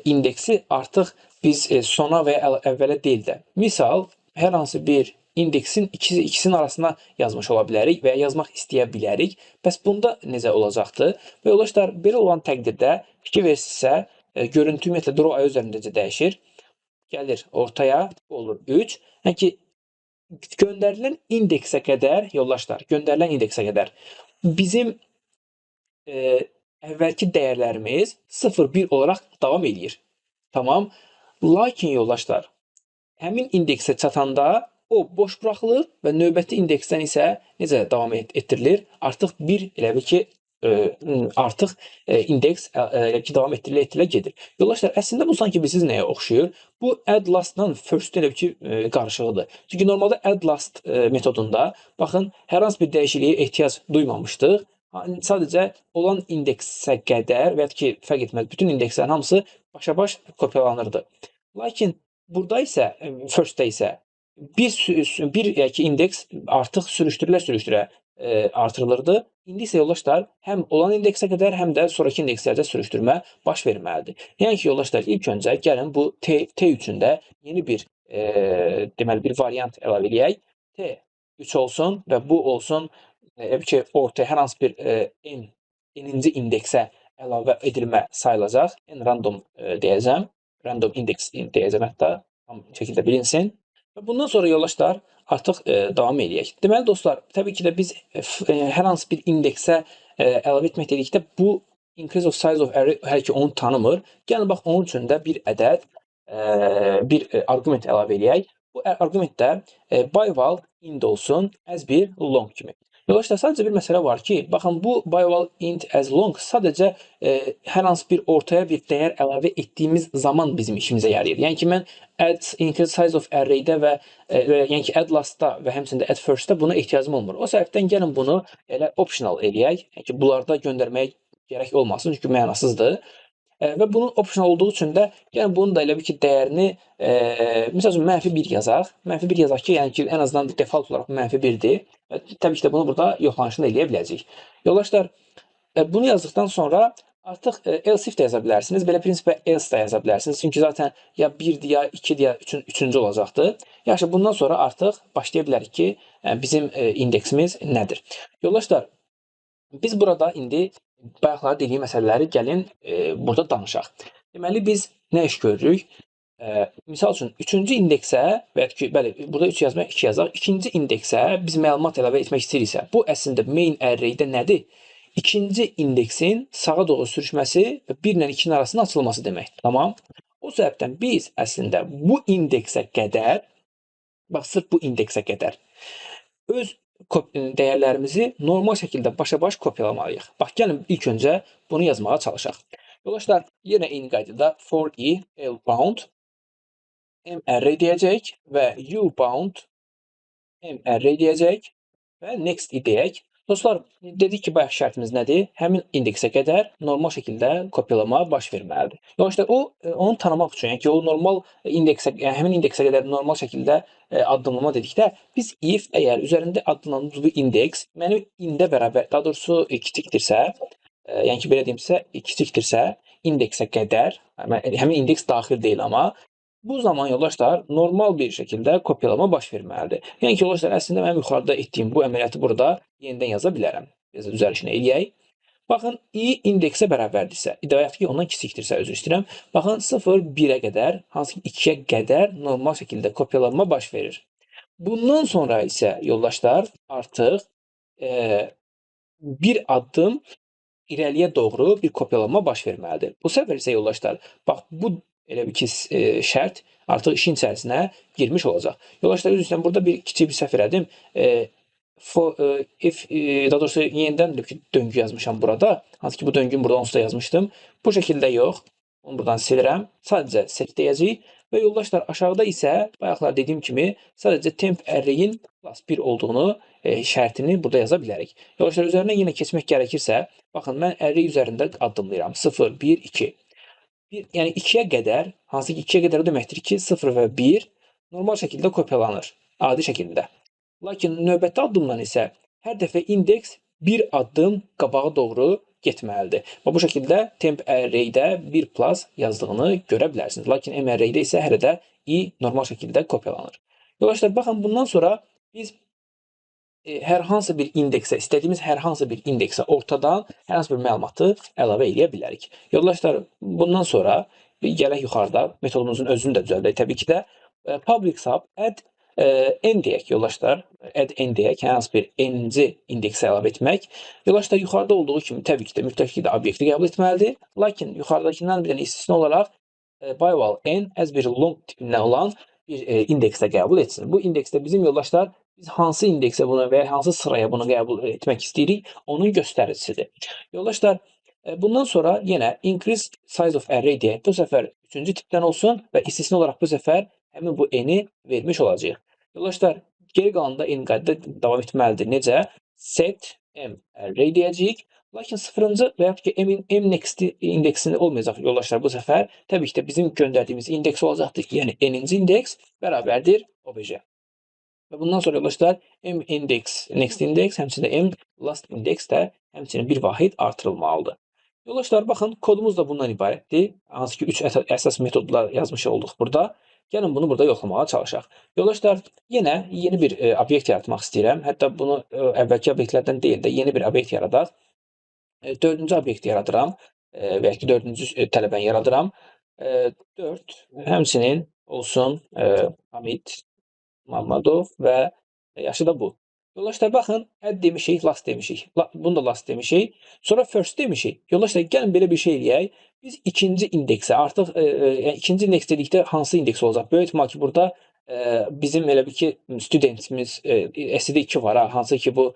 indeksi artıq biz sona və ya əvvələ deyil də. Misal, hər hansı bir indeksin ikisinin arasına yazmış ola bilərik və ya yazmaq istəyə bilərik. Bəs bunda necə olacaqdır? Və yoldaşlar, belə olan təqdirdə fikir versinizsə, görüntü ümumiyyətlə draw aya üzərində dəyişir. Gəlir ortaya, olur 3. Yəni ki, göndərilən indeksə qədər, yoldaşlar, göndərilən indeksə qədər bizim əvvəlki dəyərlərimiz 0-1 olaraq davam edir. Tamam. Lakin yoldaşlar, həmin indeksə çatanda o boş buraxılır və növbəti indeksdən isə necə davam etdirilir? Artıq bir elə bil ki, artıq indeks davam etdirilə gedir. Yoldaşlar, əslində bu sanki bilirsiniz nəyə oxşuyur? Bu add last-la first elə bil ki, qarışığıdır. Çünki normalda add last metodunda, baxın, hər hansı bir dəyişikliyə ehtiyac duymamışdıq. Sadəcə olan indeksə qədər və ya ki, fərq etməz, bütün indekslərin hamısı başa-baş kopyalanırdı. Lakin burada isə, first-də isə bir ki, indeks artıq sürüşdürülə artırılırdı. İndi isə yoldaşlar, həm olan indeksə qədər, həm də sonraki indekslərdə sürüşdürmə baş verməlidir. Yəni ki, yoldaşlar, ilk öncə gəlin bu T üçündə yeni bir deməli bir variant əlavə eləyək. T3 olsun və bu olsun ki, ortaya hər hansı bir n-ci indeksə əlavə edilmə sayılacaq. N random deyəcəm. Random index deyəcəm hətta. Tam şəkildə bilinsin. Və bundan sonra yoldaşlar artıq davam edək. Deməli dostlar, təbii ki də biz hər hansı bir indeksə əlavə etmək dedikdə bu increase of size of array hər ki onu tanımır. Gəlin bax onun üçün də bir ədəd bir arqument əlavə edək. Bu arqumentdə by val int olsun as bir long kimi. Yoldaşlar, sadəcə bir məsələ var ki, baxın bu by-val int as long sadəcə hər hansı bir ortaya bir dəyər əlavə etdiyimiz zaman bizim işimizə yarayır. Yəni ki, mən add increase size of array-də yəni ki, add last-da və həmçinin də add first-də buna ehtiyacım olmur. O səbəbdən gəlin bunu elə optional eləyək. Yəni ki, bunlarda göndərməyə gərək olmasın, çünki mənasızdır. Və bunun optional olduğu üçün də yəni bunun da elə bir ki, dəyərini məsəl üçün -1 yazaq. -1 yazaq ki, yəni ki, ən azından default olaraq -1-dir. Təbii ki də bunu burada yoxlanışını eləyə biləcəyik. Yoldaşlar, bunu yazdıqdan sonra artıq else if də yaza bilərsiniz. Belə prinsipə else də yaza bilərsiniz. Çünki zaten ya 1-dir, ya 2-dir, ya 3-cü olacaqdır. Yaxşı, bundan sonra artıq başlaya bilərik ki, bizim indeksimiz nədir? Yoldaşlar, biz burada indi bayaqları dediyim məsələləri gəlin burada danışaq. Deməli, biz nə iş görürük? Misal üçün, 3-cü indeksə, və ya ki, bəli, burada 3 yazmaq, 2 yazaq. 2-ci indeksə biz məlumat əlavə etmək istəyiriksə, bu əslində main array-də nədir? 2-ci indeksin sağa doğru sürüşməsi və 1 ilə 2-nin arasında açılması deməkdir. Tamam. O səbəbdən biz əslində bu indeksə qədər, bax, sırf bu indeksə qədər öz dəyərlərimizi normal şəkildə başa-baş kopyalamalıyıq. Bax, gəlin ilk öncə bunu yazmağa çalışaq. Yoldaşlar, yenə eyni qaydada for i l bound m array deyəcək və u bound m array deyəcək və next i deyək. Dostlar, dedik ki, bayaq şərtimiz nədir? Həmin indeksə qədər normal şəkildə kopyalama baş verməlidir. Yoldaşlar, onu tanımaq üçün, yəni ki, o normal indeksə, yəni həmin indeksə qədər normal şəkildə addımlama dedikdə, biz if əgər üzərində addımladığımız bu indeks mənim ində bərabər, daha doğrusu kiçikdirsə, yəni ki, belə deyimsə, kiçikdirsə, indeksə qədər, həmin indeks daxil deyil amma, bu zaman yoldaşlar normal bir şəkildə kopyalama baş verməlidir. Yəni ki, yoldaşlar, əslində mənim yuxarıda etdiyim bu əməliyyatı burada yenidən yaza bilərəm. Biz düzəlişini eləyək. Baxın, i indeksə bərabərdirsə, idəyət ki, ondan kiçikdirsə, özür istəyirəm. Baxın, 0-1-ə qədər, hansı ki 2-yə qədər normal şəkildə kopyalanma baş verir. Bundan sonra isə yoldaşlar artıq bir addım irəliyə doğru bir kopyalanma baş verməlidir. Bu səfər isə yoldaşlar, bax, bu elə bir ki, şərt artıq işin içərisinə girmiş olacaq. Yoldaşlar, üzr istəyirəm, burada bir kiçik bir səhv elədim. Daha doğrusu yenidən döngü yazmışam burada. Hansı ki, bu döngünü burada onsuz da yazmışdım. Bu şəkildə yox. Onu buradan silirəm. Sadəcə set deyəcəyik. Və yoldaşlar, aşağıda isə bayaqlar dediyim kimi sadəcə temp array-in class 1 olduğunu şərtini burada yaza bilərik. Yoldaşlar, üzərinə yenə keçmək gərəkirsə, baxın, mən array üzərində addımlayıram. 0, 1, 2. Yəni 2-yə qədər, hansı ki 2-yə qədər o deməkdir ki, 0 və 1 normal şəkildə kopyalanır, adi şəkildə. Lakin növbəti addımdan isə hər dəfə indeks bir addım qabağa doğru getməlidir. Və bu şəkildə temp array-də 1 plus yazdığını görə bilərsiniz. Lakin m array-də isə hələ də i normal şəkildə kopyalanır. Yoldaşlar, baxın, bundan sonra biz hər hansı bir indeksə, istədiyimiz hər hansı bir indeksə ortadan hər hansı bir məlumatı əlavə edə bilərik. Yoldaşlar, bundan sonra gələk yuxarıda metodumuzun özünü də düzəldək. Təbii ki də public sub add n deyək, yoldaşlar, add n deyək, hər hansı bir n-ci indeksə əlavə etmək. Yoldaşlar, yuxarıda olduğu kimi təbii ki də mütləq ki də obyekti qəbul etməlidir. Lakin yuxarıdakindən bir dənə istisna olaraq by-val n as bir long tipindən olan bir indeksdə qəbul etsin. Bu indeksdə bizim yoldaşlar, biz hansı indeksə bunu və hansı sıraya bunu qəbul etmək istəyirik, onun göstəricisidir. Yoldaşlar, bundan sonra yenə increase size of array deyək. Bu səfər 3-cü tipdən olsun və istisna olaraq bu səfər həmin bu n-i vermiş olacaq. Yoldaşlar, geri qalanda n qaydada davam etməlidir. Necə? Set m array deyəcəyik. Lakin 0-cı və yaxud ki m next indeksində olmayacaq yoldaşlar bu səfər. Təbii ki də bizim göndərdiyimiz indeks olacaqdır ki, yəni n-ci indeks bərabərdir obj. Və bundan sonra yoldaşlar m index, next index, həmçinin m last index də həmçinin bir vahid artırılmalıdır. Yoldaşlar, baxın, kodumuz da bundan ibarətdir. Hansı ki 3 əsas metodlar yazmış olduq burada. Gəlin bunu burada yoxlamağa çalışaq. Yoldaşlar, yenə yeni bir obyekt yaratmaq istəyirəm. Hətta bunu əvvəlki obyektlərdən deyil də yeni bir obyekt yaradaq. 4-cü obyekt yaradıram və ya ki 4-cü tələbəni yaradıram. 4, həmçinin olsun Hamid Mamadov və yaşı da bu. Yoldaşlar, baxın, add demişik, last demişik. Bunu da last demişik. Sonra first demişik. Yoldaşlar, gəlin belə bir şey eləyək. Biz ikinci indeksə, artıq ikinci indeks dedikdə hansı indeks olacaq? Böyük ehtimal ki, burada bizim elə bir ki, studentimiz, STD2 var, hansı ki bu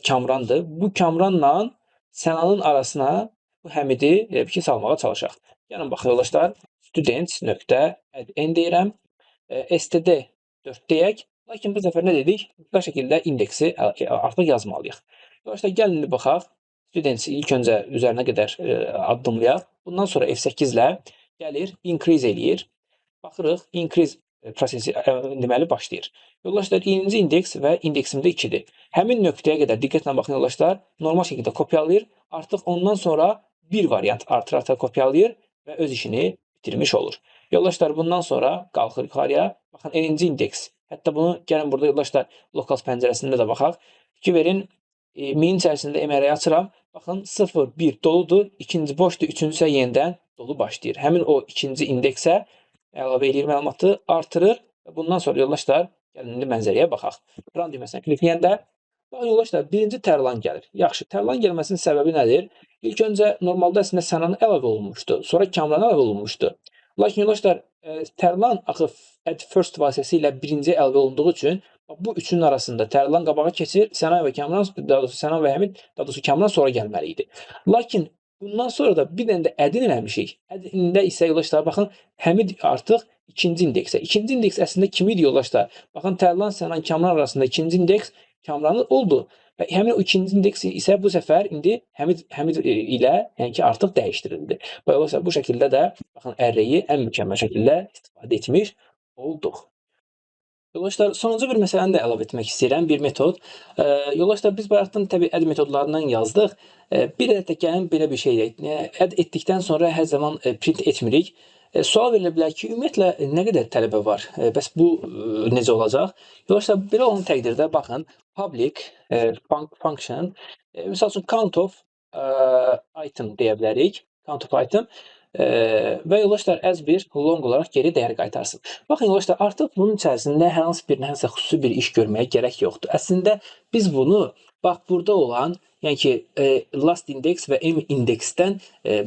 Kamrandır. Bu Kamranla Sənanın arasına bu həmidi salmağa çalışaq. Gəlin baxın yoldaşlar, students.add-n deyirəm. STD 4 deyək. Lakin bu səfər nə dedik? Mütləq şəkildə indeksi artıq yazmalıyıq. Yoldaşlar gəlin indi baxaq. Students ilk öncə üzərinə qədər addımlayaq. Bundan sonra F8 ilə gəlir, increase eləyir. Baxırıq, increase prosesi deməli başlayır. Yoldaşlar 20-ci indeks və indeksimdə 2-dir. Həmin nöqtəyə qədər diqqətlə baxın yoldaşlar, normal şəkildə kopyalayır. Artıq ondan sonra bir variant artır-artır kopyalayır və öz işini bitirmiş olur. Yoldaşlar bundan sonra qalxır yuxarıya. Baxın 50-ci indeks. Hətta bunu gəlin burada yoldaşlar lokal pəncərəsində də baxaq. Fikir verin, min içərisində MRI açıram. Baxın 0, 1 doludur, ikinci boşdur, üçüncü isə yenidən dolu başlayır. Həmin o ikinci indeksə əlavə edir məlumatı, artırır və bundan sonra yoldaşlar gəlin indi mənzərəyə baxaq. Run düyməsini klikləyəndə baxın yoldaşlar birinci Tərlan gəlir. Yaxşı, Tərlan gəlməsinin səbəbi nədir? İlk öncə normalda əslində Sənan əlavə olunmuşdu, sonra Kamran əlavə olunmuşdu. Lakin yoldaşlar Tərlan axı add first vasitəsilə birinci əlavə olunduğu üçün bu üçünün arasında Tərlan qabağa keçir, Sənan və Kamran, daha doğrusu Sənan və Həmid, daha doğrusu Kamran sonra gəlməli idi. Lakin bundan sonra da bir dənə də add-in eləmişik. Add-ində isə yoldaşlar baxın Həmid artıq ikinci indeksə. İkinci indeks əslində kim idi yoldaşlar? Baxın Tərlan, Sənan, Kamran arasında ikinci indeks Kamranı oldu. Və həmin o ikinci indeks isə bu səfər indi Həmid ilə yəni ki artıq dəyişdirildi. Və yoldaşlar bu şəkildə də baxın array-i ən mükəmməl şəkildə istifadə etmiş olduq. Yoldaşlar sonuncu bir məsələni də əlavə etmək istəyirəm, bir metod. Yoldaşlar biz bayaqdan təbii add metodlarından yazdıq. Bir ədəd də gəlin belə bir şey edək. Add etdikdən sonra hər zaman print etmirik. Sual verilə bilər ki, ümumiyyətlə nə qədər tələbə var? Bəs bu necə olacaq? Yoldaşlar belə olan təqdirdə baxın, public function, misal üçün count of item deyə bilərik. Count of item və yoldaşlar as bir long olaraq geri dəyər qaytarsın. Baxın yoldaşlar artıq bunun içərisində hər hansı bir nəsə xüsusi bir iş görməyə gərək yoxdur. Əslində biz bunu bax burada olan, yəni ki last index və m indeksdən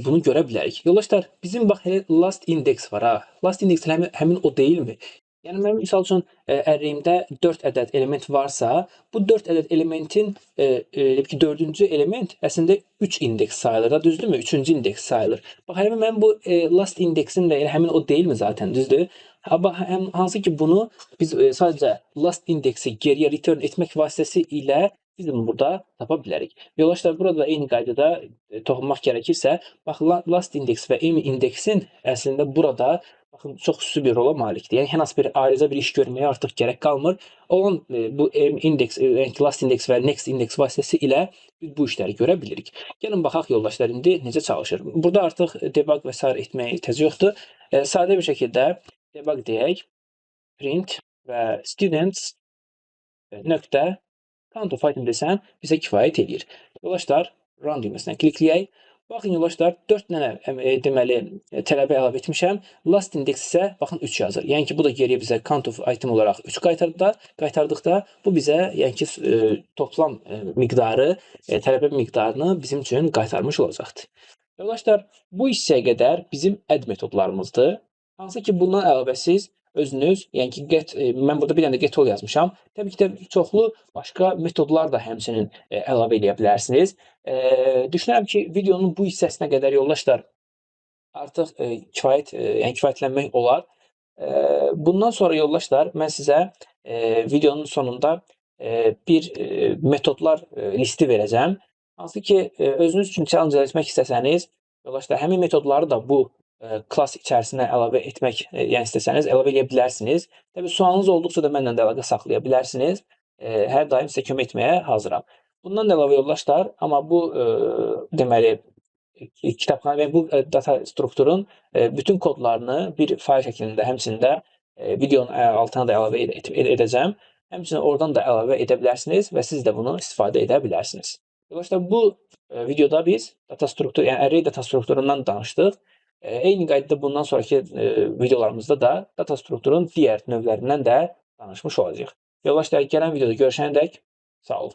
bunu görə bilərik. Yoldaşlar bizim bax elə last index var ha. Last index həmin o deyilmi? Yəni mənim misal üçün array-imdə 4 ədəd element varsa, bu 4 ədəd elementin 4-cü element əslində 3 indeks sayılır da, düzdürmü? 3-cü indeks sayılır. Bax həmin mənim bu last indeksim də elə həmin o deyilmi zaten, düzdür? Bax hansı ki bunu biz sadəcə last indeksi geriyə return etmək vasitəsi ilə biz bunu burada tapa bilərik. Yoldaşlar burada da eyni qaydada toxunmaq gərəkirsə, bax last index və m indeksin əslində burada baxın çox xüsusi bir rola malikdir. Yəni hər hansı bir ayrıca bir iş görməyə artıq gərək qalmır. Olan bu m indeks, yəni last index və next index vasitəsi ilə biz bu işləri görə bilirik. Gəlin baxaq yoldaşlar indi necə çalışır. Burada artıq debug və sair etməyə ehtiyac yoxdur. Sadə bir şəkildə debug deyək. Print və students nöqtə count of item desəm bizə kifayət edir. Yoldaşlar run düyməsindən klikləyək. Baxın yoldaşlar 4 dənə deməli tələbə əlavə etmişəm. Last index isə baxın 3 yazır. Yəni ki bu da geriyə bizə count of item olaraq 3 qaytardıqda bu bizə yəni ki toplam miqdarı, tələbə miqdarını bizim üçün qaytarmış olacaqdır. Yoldaşlar bu hissəyə qədər bizim add metodlarımızdır. Hansı ki bundan əlavə siz özünüz, yəni ki get, mən burada bir dənə də get all yazmışam. Təbii ki də çoxlu başqa metodlar da həmçinin əlavə edə bilərsiniz. Düşünürəm ki videonun bu hissəsinə qədər yoldaşlar artıq kifayətlənmək olar. Bundan sonra yoldaşlar mən sizə videonun sonunda bir metodlar listi verəcəm. Hansı ki özünüz üçün challenge etmək istəsəniz, yoldaşlar həmin metodları da bu klass içərisinə əlavə etmək yəni istəsəniz əlavə edə bilərsiniz. Təbii sualınız olduqca da mənlə də əlaqə saxlaya bilərsiniz. Hər daim sizə kömək etməyə hazıram. Bundan da əlavə yoldaşlar, amma bu deməli kitabxana və bu data strukturun bütün kodlarını bir fayl şəklində həmçində videonun altına da əlavə edəcəm. Həmçinin oradan da əlavə edə bilərsiniz və siz də bunu istifadə edə bilərsiniz. Yoldaşlar bu videoda biz data struktur, yəni array data strukturundan danışdıq. Eyni qaydada bundan sonraki videolarımızda da data strukturun digər növlərindən də danışmış olacağıq. Yoldaşlar gələn videoda görüşənədək sağ olun.